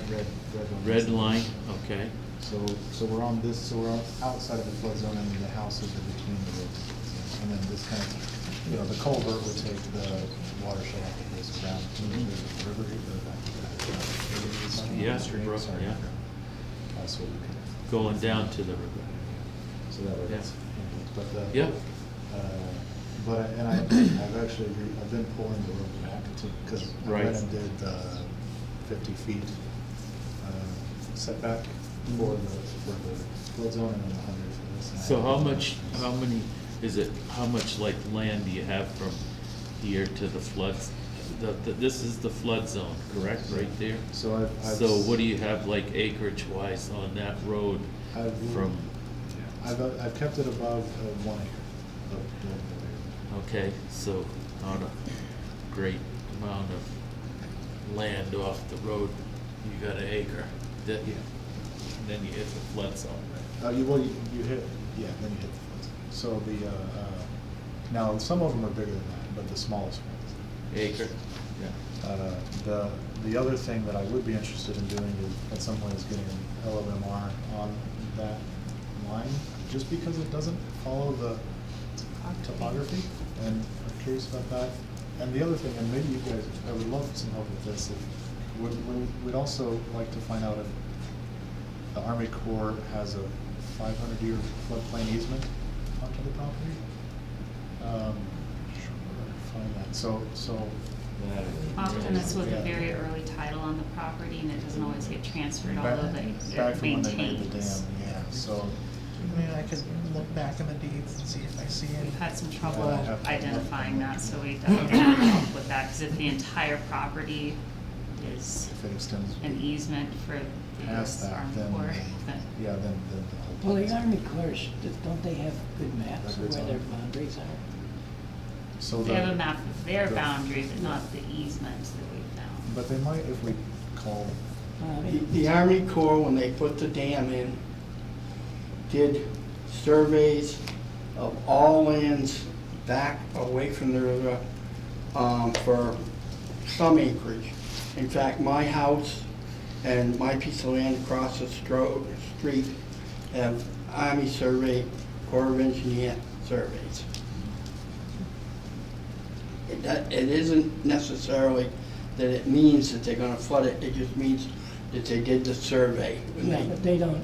Red line, okay. So we're on this, so we're outside of the flood zone, and the houses are between the road and the flood zone. And then this kind of, you know, the culvert would take the watershed off of this ground to the river. Yeah, Stream, brook, sorry. yeah. So we could. Going down to the river. So that way Yeah. it's, but the. Yeah. And I've been pulling the road back to, because I Right. went and did 50 feet setback for the flood zone and then 100 for this. And I So haven't- how much like land do you have from here to the floods? This is the flood zone, correct, right there? So So what do you have like acreage wise on that road from, I've kept it above 1 acre. Of okay, so not a great amount of land off the road, you got an acre. That, Yeah. and then you hit the flood zone. You hit, yeah, then you hit the flood zone. So now some of them are bigger than that, but the smallest ones. Acre? Yeah. The other thing that I would be interested in doing is, at some point, is getting an LMR on that line, just because it doesn't follow the topography, and I'm curious about that. And the other thing, and maybe you guys, I would love some help with this, we'd also like to find out if the Army Corps has a 500-year floodplain easement onto the property. Sure, where do I find that? So. Often it's with a Yeah. very early title on the property and it doesn't always get transferred, Back- although it Back from when they made the maintains. dam, yeah, so. I mean, I could look back in the deeds and see if I see it. We've had some trouble Yeah, I have to- identifying that, so we definitely need help with that, because if the entire property is If it extends an easement for the past that, Army then, Corps, then yeah, then the whole. Well, the place- Army Corps, don't they have good maps of Records where on their it. boundaries are? So they the- have a map of their the- boundaries, but not the easements that we've found. But they might, if we call, The Army Corps, when they put the dam in, did surveys of all lands back away from the river, for some acreage. In fact, my house and my piece of land across the street have Army survey, Corps of Engineer surveys. It isn't necessarily that it means that they're gonna flood it, it just means that they did the survey. when Yeah, they- but they don't,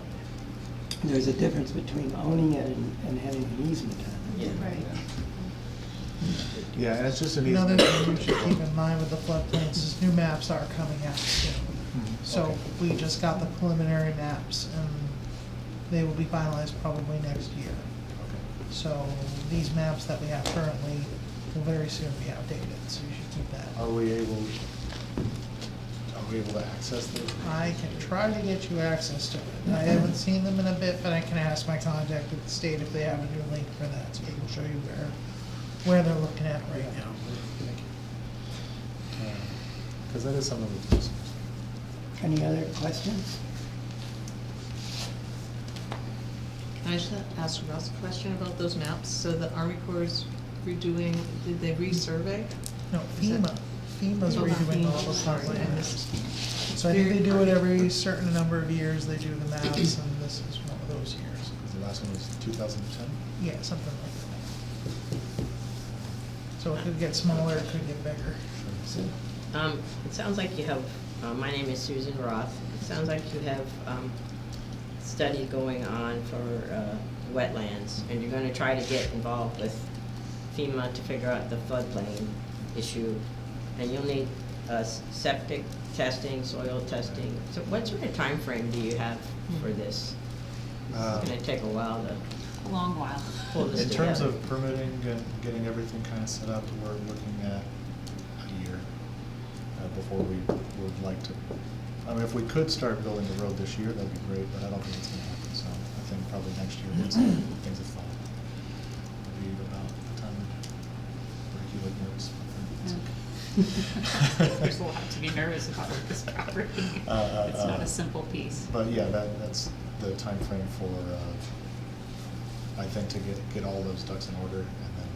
there's a difference between owning it and having an easement on it. Right. yeah, and it's just an Another easement. thing you should keep in mind with the floodplains is new maps are coming out soon. So Okay. we just got the preliminary maps and they will be finalized probably next year. Okay. So these maps that we have currently will very soon be outdated, so you should keep that. Are we able to access those? I can try to get you access to it. I haven't seen them in a bit, but I can ask my contact at the state if they have a new link for that, so they can show you where they're looking at right now. Because that is something we can discuss. Any other questions? Can I just ask Russ a question about those maps? So the Army Corps is redoing, did they resurvey? No, Is that- FEMA's Oh, redoing all FEMA, the sorry, stuff. I missed. So I think they do it every certain number of years, they do the maps, and this is one of those years. Because the last one was 2010. Yeah, something like that. So it could get smaller, it could get bigger. So, It sounds like you have, my name is Susan Roth. It sounds like you have study going on for wetlands, and you're gonna try to get involved with FEMA to figure out the floodplain issue. And you'll need septic testing, soil testing. So what sort of time frame do you have for this? It's gonna take a while to A long while. pull this In together. terms of permitting and getting everything kind of set up, we're looking at a year before we would like to. I mean, if we could start building the road this year, that'd be great, but I don't think it's gonna happen. So I think probably next year, once things have fallen, would be about the time Ricky would notice. There's a lot to be nervous about with this property. It's not a simple piece. But yeah, that's the time frame for, I think, to get all those ducks in order and then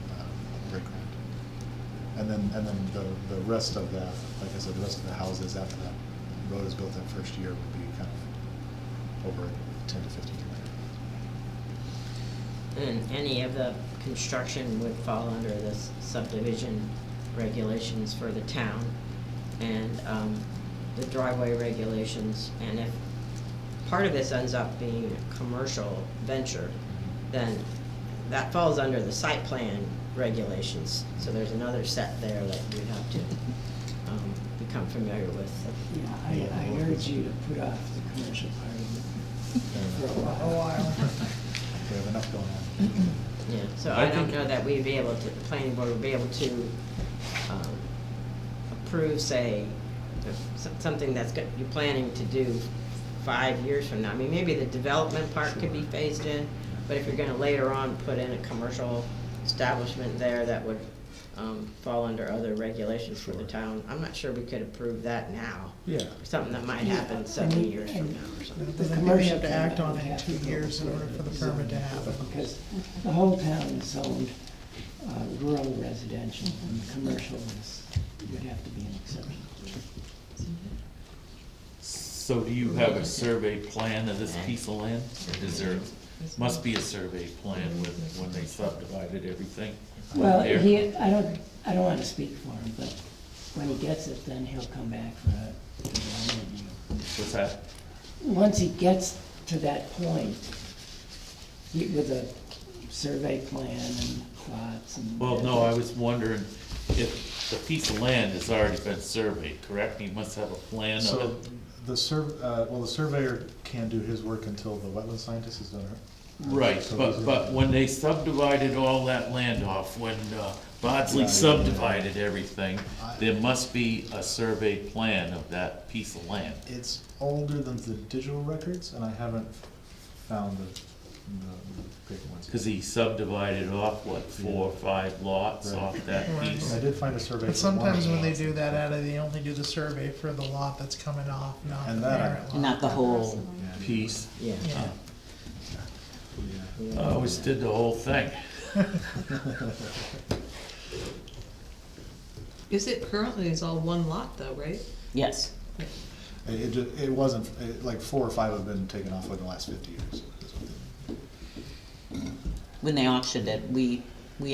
break ground. And then the rest of that, like I said, the rest of the houses after that road is built that first year would be kind of over a 10 to 15 year period. And any of the construction would fall under the subdivision regulations for the town and the driveway regulations. And if part of this ends up being a commercial venture, then that falls under the site plan regulations. So there's another set there that you have to become familiar with. yeah, I urge you to put off the commercial part of it for a A while. while. We have enough going on. Yeah, so I I don't think- know that we'd be able to, the planning board would be able to approve, say, something that's you're planning to do 5 years from now. I mean, maybe the development part could be phased in, but if you're gonna later on put in a commercial establishment there, that would fall under other regulations for the town. I'm not sure we could approve that now. Yeah. Something that might happen 7 years from now or something. The Then we commercial have to act part on would it in have 2 to go years in order for the zoning, permit to happen. Because the whole town is zoned rural residential, and commercial would have to be an exception. So do you have a survey plan of this piece of land? Is there, must be a survey plan with, when they subdivided everything? Well, there? I don't wanna speak for him, but when he gets it, then he'll come back for a design review. What's that? Once he gets to that point, with a survey plan and plots and. Well, no, I was wondering if the piece of land has already been surveyed, correct? You must have a plan of So it. the the surveyor can't do his work until the wetland scientist is done it. Right, So but, these are- but when they subdivided all that land off, when Bardsley subdivided everything, there must be a survey plan of that piece of land. It's older than the digital records, and I haven't found the paper ones. Cause he subdivided off, what, 4 or 5 lots Right. off that Right. piece? I did find a survey. But for one of sometimes the when they lots. do that, they only do the survey for the lot that's coming off, not the And that I- parent lot. Not the whole, Yeah. Piece. Yeah. Yeah. Yeah. I always did the whole thing. Is it currently, it's all one lot though, right? yes. It wasn't, like 4 or 5 have been taken off in the last 50 years. is what they- When they auctioned it, we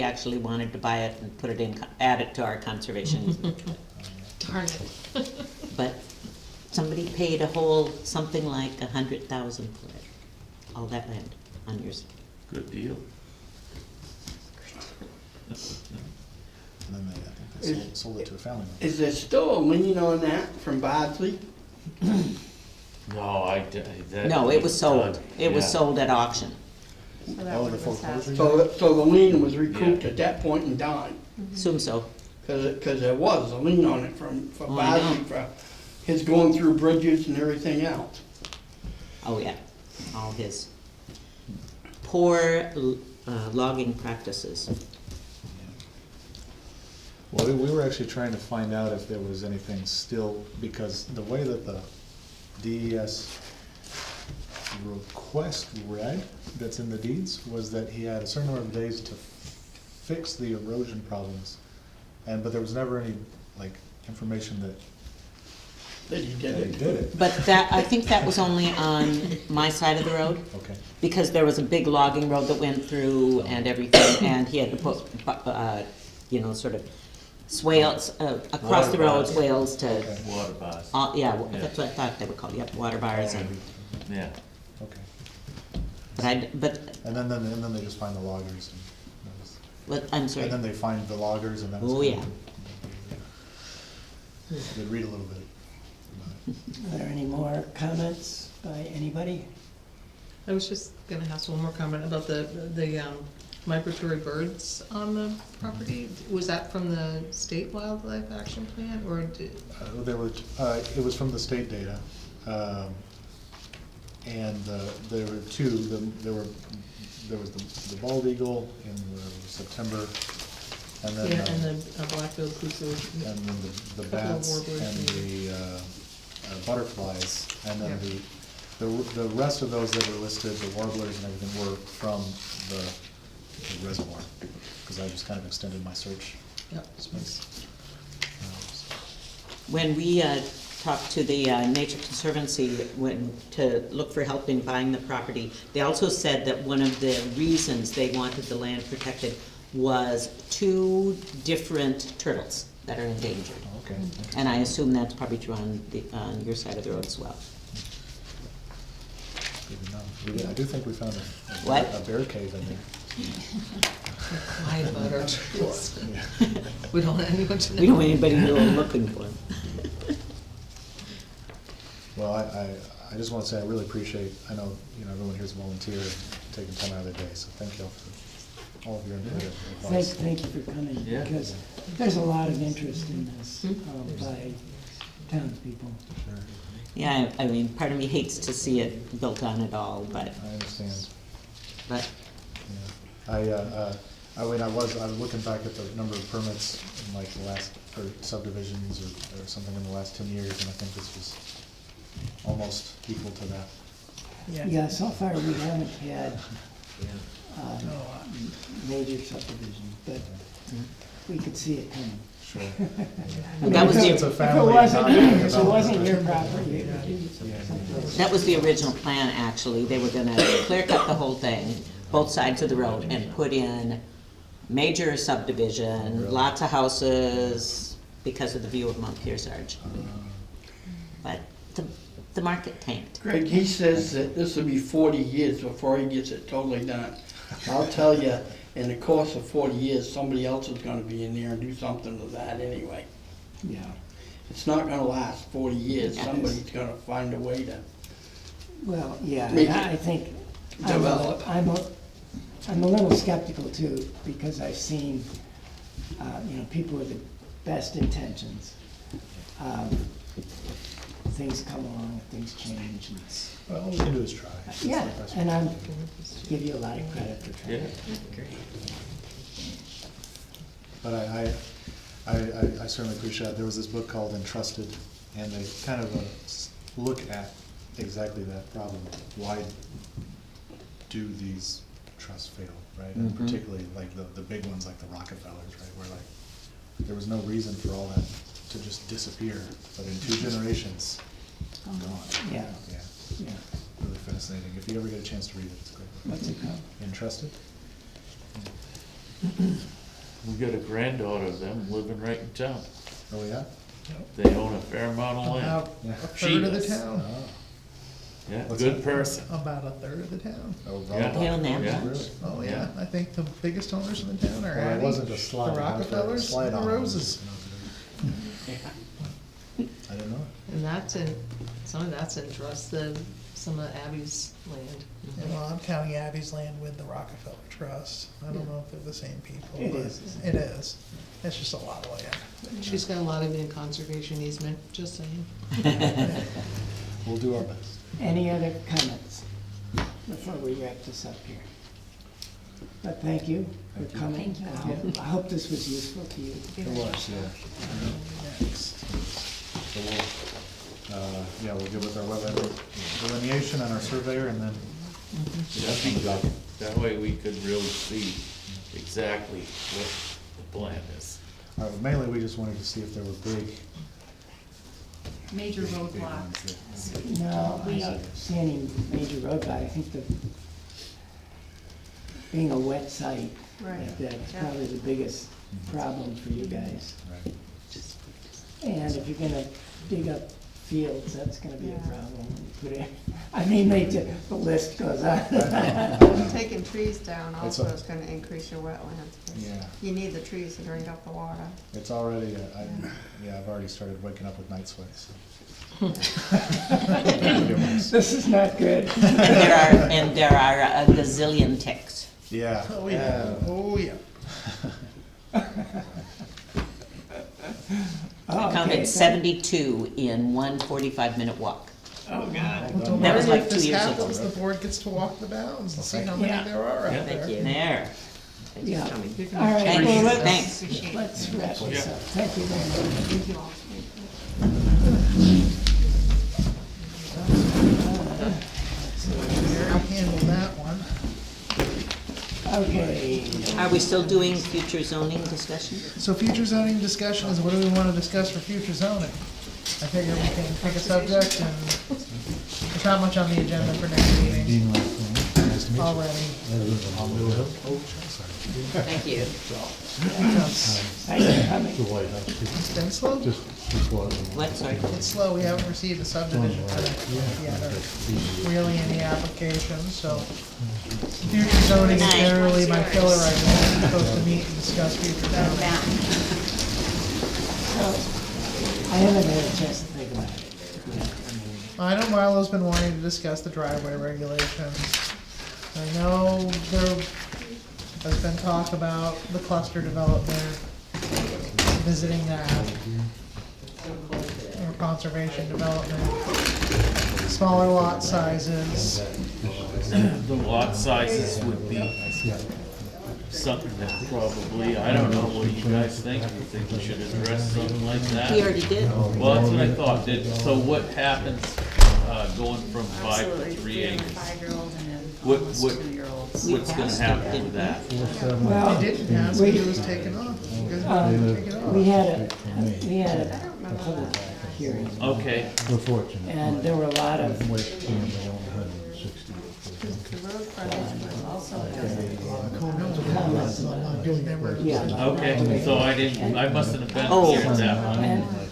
actually wanted to buy it and put it in, add it to our conservation easement. Darn it. But somebody paid a whole, something like 100,000 for it, all that land on yours. Good deal. And then I think they sold it to a family member. Is there still a lien on that from Bardsley? No, that. No, it was sold. It was Yeah. sold at auction. So that Oh, would the have been foreclosure? satisfied. So the lien was recouped Yeah. at that point in time, Assume so. cause there was a lien on it for Oh, I know. Bardsley, for his going through bridges and everything else. Oh, yeah, all his poor logging practices. Well, we were actually trying to find out if there was anything still, because the way that the DES request read, that's in the deeds, was that he had a certain number of days to fix the erosion problems. But there was never any, like, information that That he did that he it. did it. But that, I think that was only on my side of the road, Okay, because there was a big logging road that went through and everything, and he had to put, you know, sort of swales, across the road, swales to, okay, Water bars. yeah, that's what I thought they were called, yep, water bars and, Yeah. okay. but And then they just find the loggers and that was- what, I'm sorry. and then they find the loggers and that was. Oh, kind yeah. of- They read a little bit. Are there any more comments by anybody? I was just gonna ask one more comment about the migratory birds on the property. Was that from the state wildlife action plan, or did? It was from the state data, and there were two. There was the bald eagle in September, and then Yeah, and the black-billed cuckoo. and then the couple of bats warblers and maybe. the butterflies, and then Yeah. the rest of those that were listed, the warblers and everything, were from the reservoir, because I just kind of extended my search Yep. space. When we talked to the Nature Conservancy to look for help in buying the property, they also said that one of the reasons they wanted the land protected was 2 different turtles that are endangered. Okay. And I assume that's probably true on your side of the road as well. Good to know. I do think we found a What? bear cave in there. Quiet about our turtles. Yeah. We don't want anyone to know. We don't want anybody to know we're looking for them. Well, I just want to say I really appreciate, I know, everyone here's a volunteer taking time out of their day, so thank you all for all of your input and advice. Thank you for coming, Yeah. because there's a lot of interest in this by townspeople. Sure. Yeah, I mean, part of me hates to see it built on at all, but, I understand. but, Yeah. I mean, I was looking back at the number of permits in like the last, for subdivisions or something in the last 10 years, and I think this was almost equal to that. Yeah, so far we haven't had major subdivision, but we could see it coming. Sure. that was It's the, a If family, it wasn't, not a if it wasn't your development. property, it would be someplace. that was the original plan, actually. They were gonna clear cut the whole thing, both sides of the road, and put in major subdivision, lots of houses, because of the view of Mount Kearsarge. But the market tanked. Greg, he says that this will be 40 years before he gets it totally done. I'll tell you, in the course of 40 years, somebody else is gonna be in there and do something to that anyway. Yeah. It's not gonna last 40 years, Yes. somebody's gonna find a way to, Well, yeah, Make and it I think develop. I'm a little skeptical too, because I've seen, people with the best intentions. Things come along, things change, and Well, all we can do is try. That's yeah, the best and we I'm, can do. give you a lot of credit for trying. Yeah. But I certainly appreciate it. There was this book called Entrusted, and they kind of look at exactly that problem. Why do these trusts fail, right? And Mhm. particularly like the big ones like the Rockefellers, right? Where like, there was no reason for all that to just disappear, but in 2 generations, gone. Yeah. Yeah, Yeah, really fascinating. If you ever get a chance to read it, it's great. what's it called? Entrusted? We got a granddaughter of them living right in town. Oh, yeah? They own a fair amount of land. About Yeah. a She third of the does. town. Oh. Yeah, What's good that? person. About a third of the town. Oh, Yeah. They own that Yeah. much? Really? Oh, yeah, I think the biggest owners in the town are Well, it Addie, wasn't a the slide. I was trying to Rockefellers, slide and the on it. Roses. I didn't know it. And that's in, some of that's in trust, some of Abby's land. And well, I'm counting Abby's land with the Rockefeller Trust. I don't know if they're the same people, It but is. it is. It's just a lot of land. She's got a lot of it in conservation easement, just saying. We'll do our best. Any other comments before we wrap this up here? But thank you for coming. Thank you. I hope this was useful to you. It was, yeah. Next. So we'll get with our wetland delineation and our surveyor, and then That'd be good. That way we could really see exactly what the plan is. mainly we just wanted to see if there were big. Major big roadblocks. ones that- No, I don't see any major road, but I think that being a wet site, Right. that's Yeah. probably the biggest problem for you guys. Right. And if you're gonna dig up fields, that's gonna be a Yeah. problem when you put in, I mean, the list goes on. Taking trees down It's also a- is gonna increase your wetlands. 'Cause Yeah. You need the trees to drink up the water. It's already, I've already started waking up with night sweats. This is not good. And there are a gazillion ticks. Yeah. Oh, yeah, oh, yeah. I Okay, counted so- 72 in one 45-minute walk. Oh, God. Well, That was maybe like if 2 this years ago. happens, the board gets to walk the bounds and see how many Yeah. there are Yeah. out there. Thank you. There. Thanks Yeah. for coming. All right, Thanks. well, let's, Thanks. Appreciate it. let's wrap this Yeah. up. Thank you very much. Thank you all. Mary handled that one. Okay, Are we still doing future zoning discussion? So future zoning discussion is what do we wanna discuss for future zoning? I figure we can pick a subject and there's not much on the agenda for next meeting already. Thank you. thanks for coming. It's been slow. What, sorry? It's slow, we haven't received a subdivision permit yet, or really any applications, so. Future zoning is generally my killer item, I'm supposed to meet and discuss future zoning. I haven't had a chance to think about it. I know Marlo's been wanting to discuss the driveway regulations. I know there has been talk about the cluster development, visiting that. Or conservation development, smaller lot sizes. The lot sizes would be something that probably, I don't know, what do you guys think? Do you think we should address something like that? He already did. Well, that's what I thought. So what happens, going from 5 to 3 acres? 5-year-old and then What- almost what- 2-year-olds. What's gonna happen with that? Well, It didn't pass, but it was taken off. You guys didn't take it off. we had a public hearing, Okay, and there were a lot of, The road frontage was also comments about it. Never. Yeah. okay, so I mustn't have been Oh. here at that one.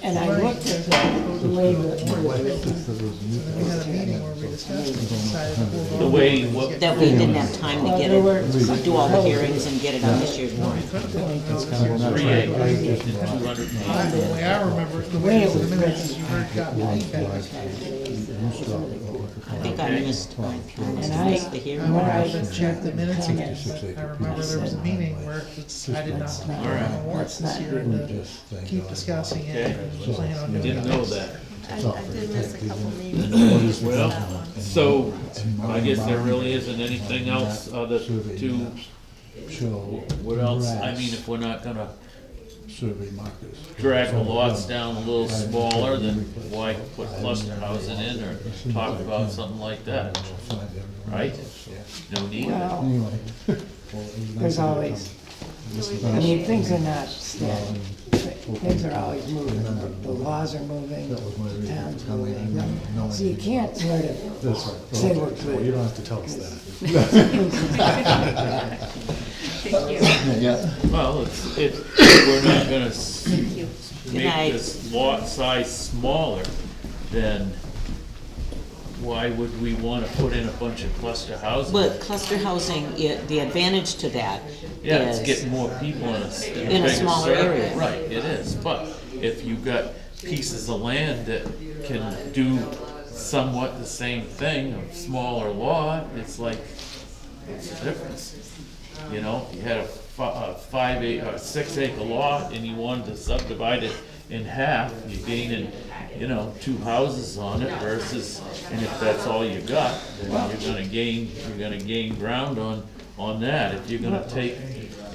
And I looked at the way that it was written. And then we had a meeting where we discussed it, and decided to hold on. The way, what, That we didn't have time to get it, do all the hearings and get it on this year's warrant. 3 acres and 200 feet. The way I remember it, the way it was minutes is you heard got feedback. I think I missed my time to make the I hearing. went out and checked the minutes again, but I remember there was a meeting where I did not put it on the warrant this year and to keep discussing it and plan on doing it. Didn't know that. I did miss a couple meetings. Well, so, I guess there really isn't anything else other to, what else? I mean, if we're not gonna drag the lots down a little smaller, then why put cluster housing in or talk about something like that? Right? No need. Well, there's always, I mean, things are not static. Things are always moving. The laws are moving, the town's moving. So you can't sort of say we're good. You don't have to tell us that. Thank you. Well, it's, we're not gonna Good make night. this lot size smaller, then why would we wanna put in a bunch of cluster housing? But cluster housing, the advantage to that Yeah, it's is, getting more people in In a bigger smaller circle. area. Right, it is, but if you've got pieces of land that can do somewhat the same thing, a smaller lot, it's like, what's the difference? You know, you had a 6 acre lot and you wanted to subdivide it in half, you're gaining, 2 houses on it versus, and if that's all you got, then you're gonna gain ground on that, if you're gonna take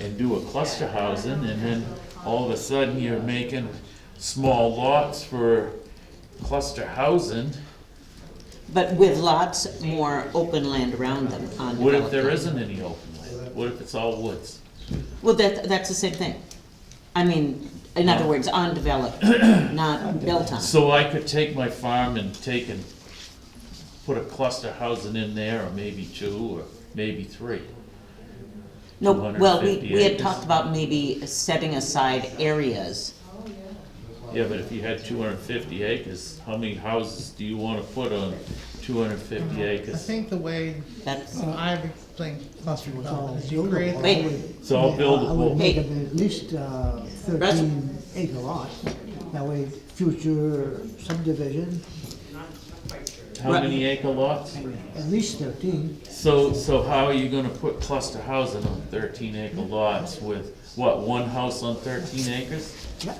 and do a cluster housing, and then all of a sudden you're making small lots for cluster housing, But with lots more open land around them, undeveloped. what if there isn't any open land? What if it's all woods? Well, that's the same thing. I mean, in other words, undeveloped, not built on. So I could take my farm and take and put a cluster housing in there, or maybe two, or maybe three. No, well, we 250 had acres. talked about maybe setting aside areas. Yeah, but if you had 250 acres, how many houses do you wanna put on 250 I acres? think the way That's, I've explained cluster It's all development is you buildable. create I Wait. would- It's all I buildable. would make Hey. them at least 13 acre lots. That way, future subdivision, How many acre lots? at least 13. So how are you gonna put cluster housing on 13 acre lots with, what, one house on 13 acres? Yeah.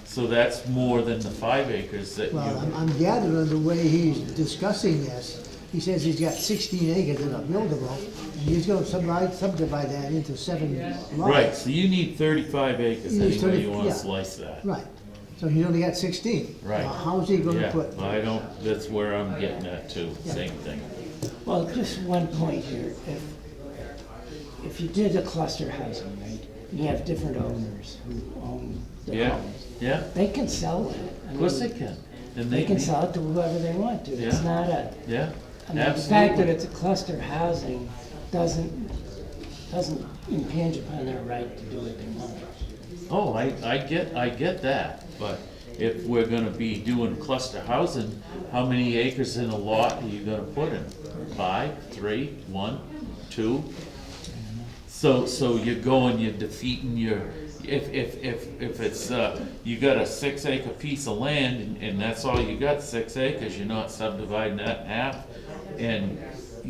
So that's more than the 5 acres that Well, you, I'm gathering the way he's discussing this. He says he's got 16 acres that are buildable, and he's gonna subdivide that into 7 lots. right, so you need 35 acres You need anyway 30, you wanna yeah. slice that. Right, so he's only got 16. Right. Now, how's he gonna Yeah, put? I don't, that's where I'm getting at too, same thing. Well, just one point here, if you did a cluster housing, right, you have different owners who own the Yeah, homes. yeah, They can sell that. I of course mean, they can. And They can need- sell it to whoever they want to. It's Yeah. not a, Yeah, I mean, the fact that absolutely. it's a cluster housing doesn't impinge upon their right to do what they want. Oh, I get that, but if we're gonna be doing cluster housing, how many acres in a lot are you gonna put in? 5, 3, 1, 2? So you're defeating your, if it's, you got a 6 acre piece of land and that's all you got, 6 acres, you're not subdividing that in half, and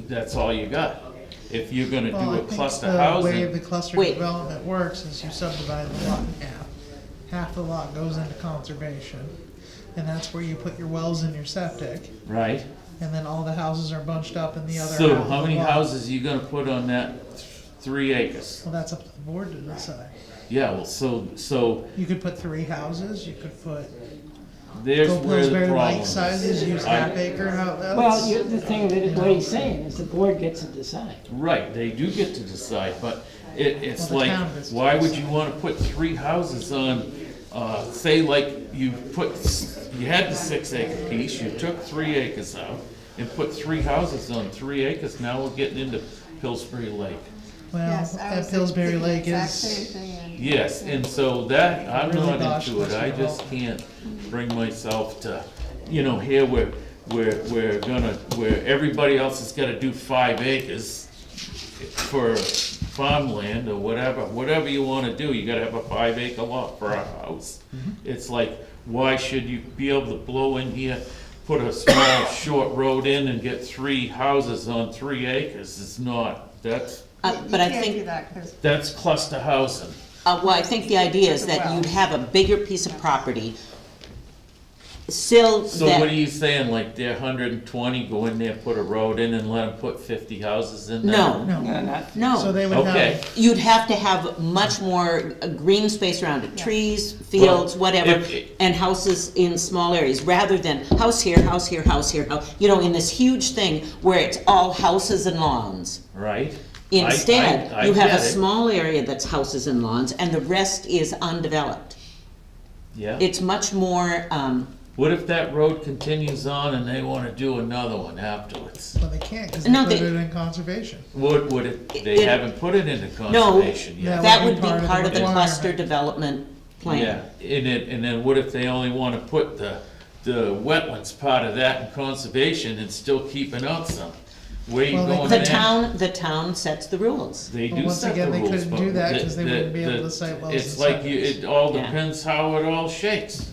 that's all you got. If you're gonna Well, do I a think cluster the way housing, the cluster Wait. development works is you subdivide the lot in half. Half the lot goes into conservation, and that's where you put your wells and your septic, right? and then all the houses are bunched up in the other half So of how the many lot. houses are you gonna put on that 3 acres? Well, that's up to the board to decide. Yeah, well, so You could put 3 houses, you could put, there's go where the Pillsbury problem like is. sizes, use I- half acre outlets. Well, the thing of it, what he's saying is the board gets to decide. Right, they do get to decide, but it's Well, the like, town gets to why would you decide. wanna put 3 houses on, say like you you had the 6 acre piece, you took 3 acres out and put 3 houses on 3 acres, now we're getting into Pillsbury Lake. Well, Yes, I was at Pillsbury thinking the Lake exact same is, thing, and- Yes, and so that, I'm Really not gosh, into it, what's I your just vote? can't bring myself to, here we're gonna, where everybody else has gotta do 5 acres for farmland or whatever you wanna do, you gotta have a 5 acre lot for a house. It's like, why should you be able to blow in here, put a small, short road in and get 3 houses on 3 acres? It's not, that's but I You can't do think, that, 'cause that's cluster housing. well, I think the idea is that you'd have a bigger piece of property, still So what are that, you saying, like they're 120, go in there, put a road in and let them put 50 houses in there? no, no, so no. they would Okay. have, You'd have to have much more green space around it, trees, fields, Well, whatever, if- and houses in small areas, rather than house here, house here, house here, in this huge thing where it's all houses and lawns. Right? Instead, I you have a get it. small area that's houses and lawns, and the rest is undeveloped. Yeah. It's much more, What if that road continues on and they wanna do another one afterwards? well, they can't, cause they No, put they- it in conservation. Would it, they It- haven't put it into no, conservation yet. that would would be be part of part the of the cluster requirement. development plan. Yeah, and then what if they only wanna put the wetlands part of that in conservation and still keeping out some? Where you Well, they going The there? town sets the rules. They But do once set the again, they rules, couldn't but do that 'cause they wouldn't be able to cite wells It's and like you, septic. it all Yeah. depends how it all shakes.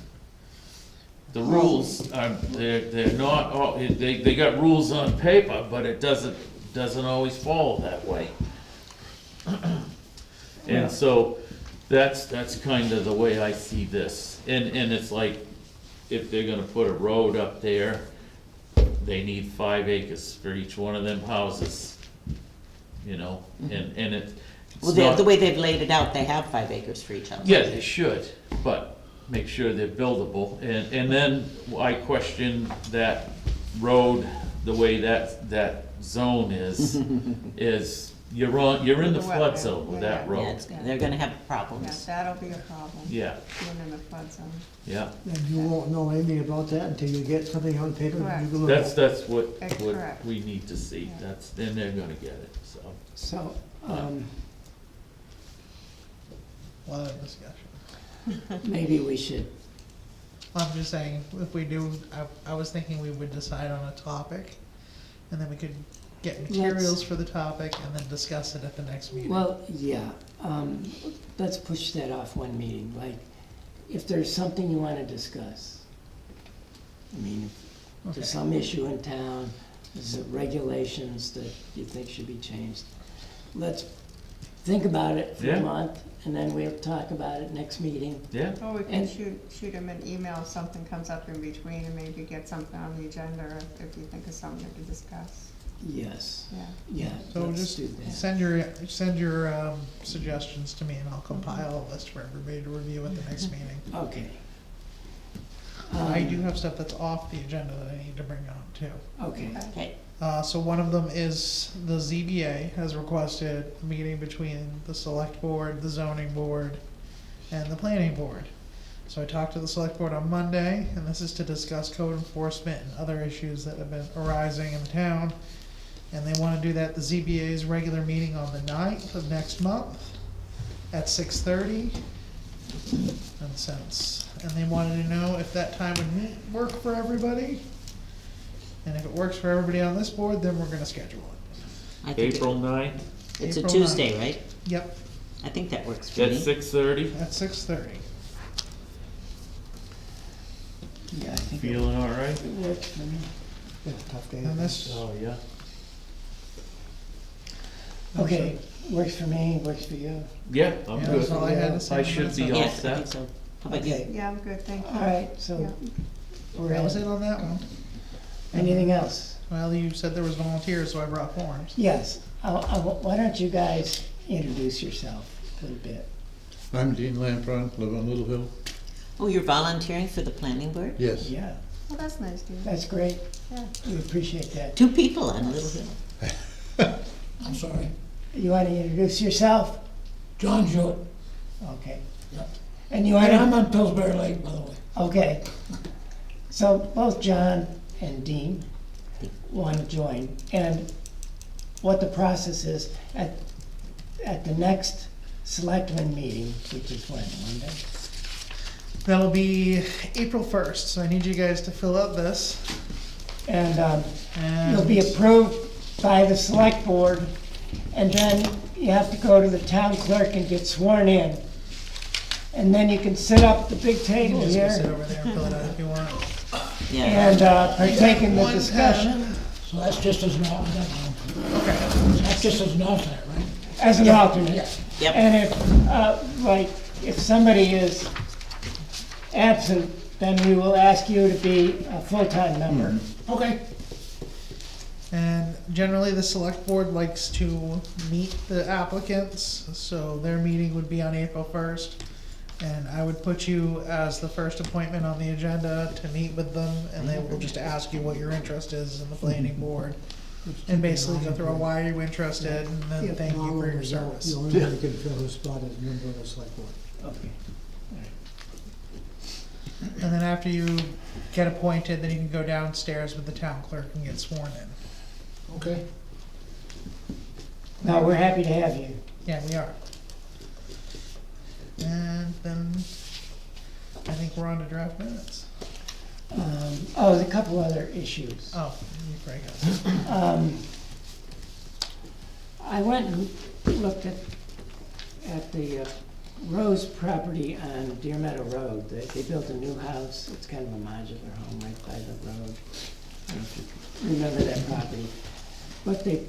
The rules are, they're not, all they got rules on paper, but it doesn't always follow that way. And so, that's kind of the way I see this. And it's like, if they're gonna put a road up there, they need 5 acres for each one of them houses. you know, and it's Well, not. the way they've laid it out, they have 5 acres for each house. Yeah, they should, but make sure they're buildable, and then I question that road, the way that zone is you're in the flood zone with that Yeah, road. they're gonna have Yeah, problems. that'll be a problem, Yeah, being in the flood zone. yeah, And you won't know anything about that until you get something on paper that you can look at. that's what Correct. we need to see, Yeah. then they're gonna get it, so. So, A lot of discussion. maybe we should, I'm just saying, if we do, I was thinking we would decide on a topic, and then we could get materials for the topic and then discuss it at the next meeting. well, yeah, let's push that off one meeting, like, if there's something you wanna discuss. I mean, if there's Okay. some issue in town, there's regulations that you think should be changed. Let's think about it for Yeah. a month, and then we'll talk about it next meeting. Yeah, Or we can And- shoot them an email if something comes up in between and maybe get something on the agenda if you think of something to discuss. Yes, Yeah. yeah, So let's just do that. send your suggestions to me and I'll compile a list for everybody to review at the next meeting. Okay. I do have stuff that's off the agenda that I need to bring on too. Okay, Okay, So one of them is the ZBA has requested a meeting between the select board, the zoning board, and the planning board. So I talked to the select board on Monday, and this is to discuss code enforcement and other issues that have been arising in town. And they wanna do that at the ZBA's regular meeting on the 9th of next month at 6:30. And they wanted to know if that time would work for everybody. And if it works for everybody on this board, then we're gonna schedule it. I think April 9th it's a April Tuesday, right? Yep, I think that works for at me. 6:30, at 6:30. yeah, I think it feeling all right? works for me. Yeah, tough day. And this, Oh, yeah. Okay, works for me, works for you. Yeah, I'm Yeah, good. that's all I had to say. I should be Yeah, all I think set. so. How about you? Okay, Yeah, I'm good, thank you. all right, so Yeah. we're that was it in. on that one. Anything else? Well, you said there was volunteers, so I brought forms. Yes, why don't you guys introduce yourself a little bit? I'm Dean Lampron, live on Little Hill. Oh, you're volunteering for the planning board? Yes. Yeah, Well, that's nice, dude. that's great, Yeah. we appreciate that. 2 people on Little Hill. I'm sorry. You wanna introduce yourself? John Jewett. Okay. And you And I'm wanna, on Pillsbury Lake, by the way. okay. So both John and Dean wanna join, and what the process is, at the next selectmen meeting, which is when, Monday? That'll be April 1st, so I need you guys to fill out this. And, And you'll be approved by the select board, and then you have to go to the town clerk and get sworn in. And then you can sit up the big You table can just go sit here over there and fill it out if you want. Yeah. and partake in the discussion So that's just as an alternate. Okay. That's just as an alternate, right? as an alternate. Yep. And if somebody is absent, then we will ask you to be a full-time member. Okay. And generally, the select board likes to meet the applicants, so their meeting would be on April 1st. And I would put you as the first appointment on the agenda to meet with them, and they will just ask you what your interest is in the planning board. And basically go through why are you interested, and then If thank you Norman for your is out, service. The only one who can fill his spot is a member of the select board. Okay. And then after you get appointed, then you can go downstairs with the town clerk and get sworn in. Okay. Now, we're happy to have you. Yeah, we are. And then I think we're on to draft minutes. There's a couple other issues. Oh, you probably got it. I went and looked at the Rose property on Deer Meadow Road. They built a new house. It's kind of a modular home right by the road. I don't know if you remember that property. But they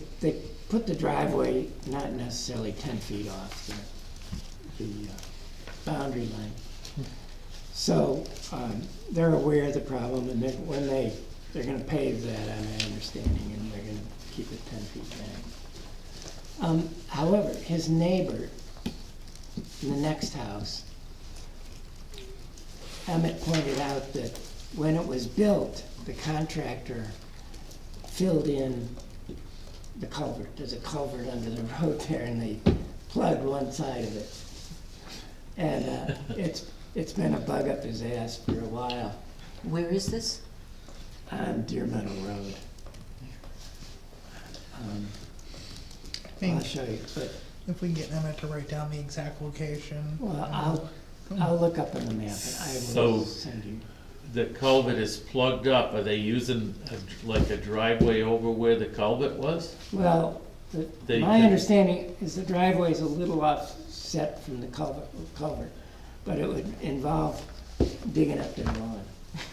put the driveway not necessarily 10 feet off the boundary line. So they're aware of the problem, and they're gonna pave that, on my understanding, and they're gonna keep it 10 feet back. However, his neighbor in the next house, Emmett pointed out that when it was built, the contractor filled in the culvert. There's a culvert under the road there, and they plugged one side of it. And it's been a bug up his ass for a while Where is this? on Deer Meadow Road. I I'll think show you, but, if we can get Emmett to write down the exact location. well, I'll look up on the map and I So- will send you. The culvert is plugged up, are they using like a driveway over where the culvert was? Well, They my could- understanding is the driveway's a little offset from the culvert, but it would involve digging up their lawn.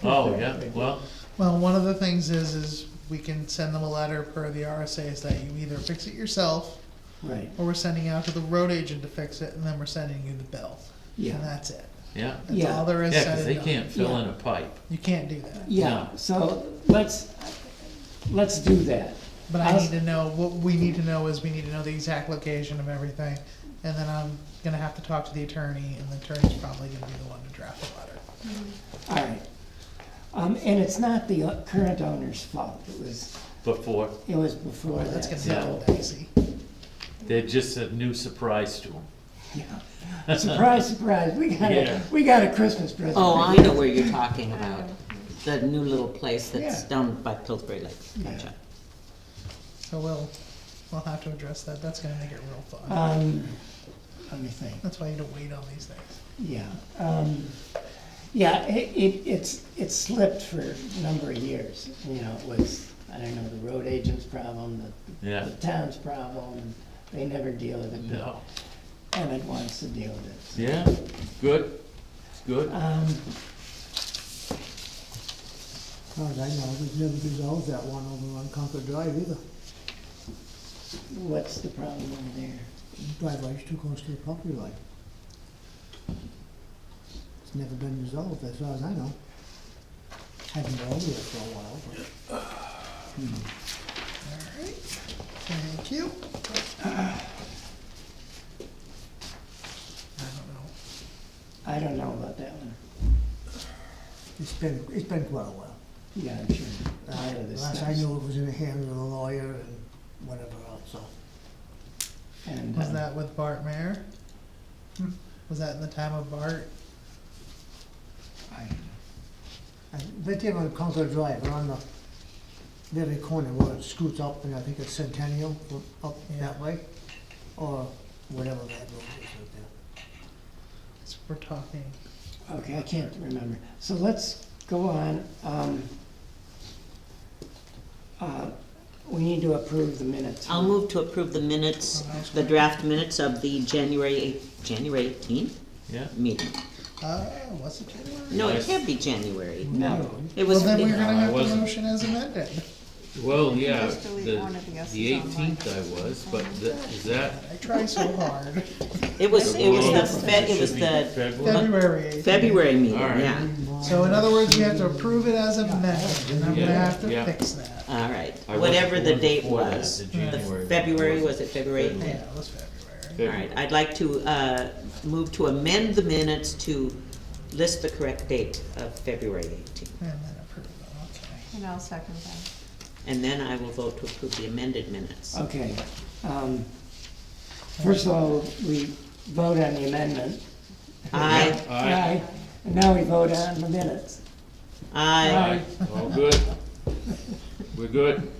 Oh, yeah, well, Well, one of the things is we can send them a letter per the RSA's that you either fix it yourself, Right, or we're sending out to the road agent to fix it, and then we're sending you the bill. yeah, And that's it. yeah. That's Yeah. all there is Yeah, said 'cause and they done. can't fill Yeah. in a pipe. You can't do that. yeah, No. so let's do that. But I I'll- need to know, what we need to know is we need to know the exact location of everything, and then I'm gonna have to talk to the attorney, and the attorney's probably gonna be the one to draft the letter. All right. And it's not the current owner's fault, it was Before, before Boy, that. that's gonna be so- a little dicey. they're just a new surprise to them. Yeah. Surprise, surprise, Yeah. we got a Christmas present. Oh, I know where you're talking about. The new little place that's Yeah. down by Pillsbury Lake. Yeah. Gotcha. So we'll have to address that, that's gonna make it real fun. Let me think. That's why you don't wait on these things. Yeah, yeah, it's slipped for a number of years, you know, it was, I don't know, the road agent's problem, Yeah. the town's problem, and they never deal with it, No. but Emmett wants to deal with it. Yeah, good, good. As far as I know, we've never resolved that one over on Concord Drive either. What's the problem over there? Driveway's too close to the property line. It's never been resolved, as far as I know. Hasn't been over there for a while, but. Alright, thank you. I don't know. I don't know about that one. It's been quite a while. Yeah, I'm sure. A lot of this Last I stuff's- knew, it was in the hands of a lawyer and whatever else, so. And, Was that with Bart Mayer? Was that in the time of Bart? Right there on Concord Drive, around the very corner where it scoots up, and I think it's Centennial, up that way, or whatever that road is out there. So we're talking, Okay, I can't remember. So let's go on. We need to approve the minutes. I'll move to approve the minutes, the draft minutes of the January 18th Yeah, meeting. was it January? No, it Nice. can't be January. No. It Well, was, then we're gonna I have the wasn't. motion as amended. well, yeah, just delete one of the S's the on mine. 18th I was, but is that? I try so hard. it was the, it was Should be the February 18th. February meeting, All right. yeah. So in other words, we have to approve it as amended, and I'm gonna Yeah, have to yeah. fix that. All right, I wasn't whatever the one date before that, was. the The January February, one. was it February 18th? Yeah, it was February. All right, I'd like to move to amend the minutes to list the correct date of February 18th. And then approve it, okay. And I'll second that. And then I will vote to approve the amended minutes. Okay. First of all, we vote on the amendment. Aye. Aye. And now we vote on the minutes. Aye. All good? We're good?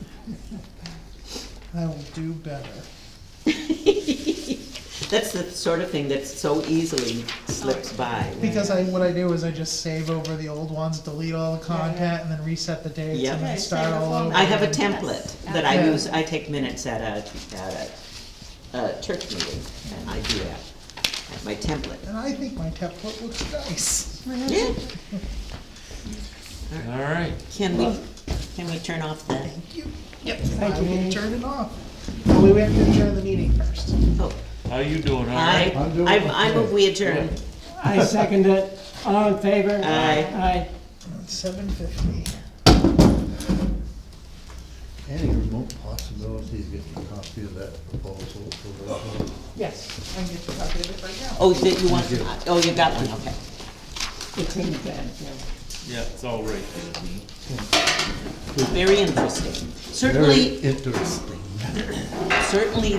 I will do better. That's the sort of thing that so easily slips by. Because what I do is I just save over the old ones, delete all the content, and then reset the dates, Yep. and then Okay, start save all it over. I have a Yes. template that I Yeah. use, I take minutes at a church meeting, and I do that, at my template. And I think my template looks nice. Yeah. All right. Can we turn off the, Thank you. Yep. Thank I will you. turn it off. Oh, we have to adjourn the meeting first. oh, How you doing, all right? I move we adjourn. I second it. All in favor? Aye. Aye. 7:50. Any remote possibility of getting a copy of that proposal for the, Yes, I can get you a copy of it right now. Oh, that you want, oh, you got one, okay. It's in the bag, yeah. Yeah, it's all right there, Dean. Very interesting. very Certainly, interesting. certainly,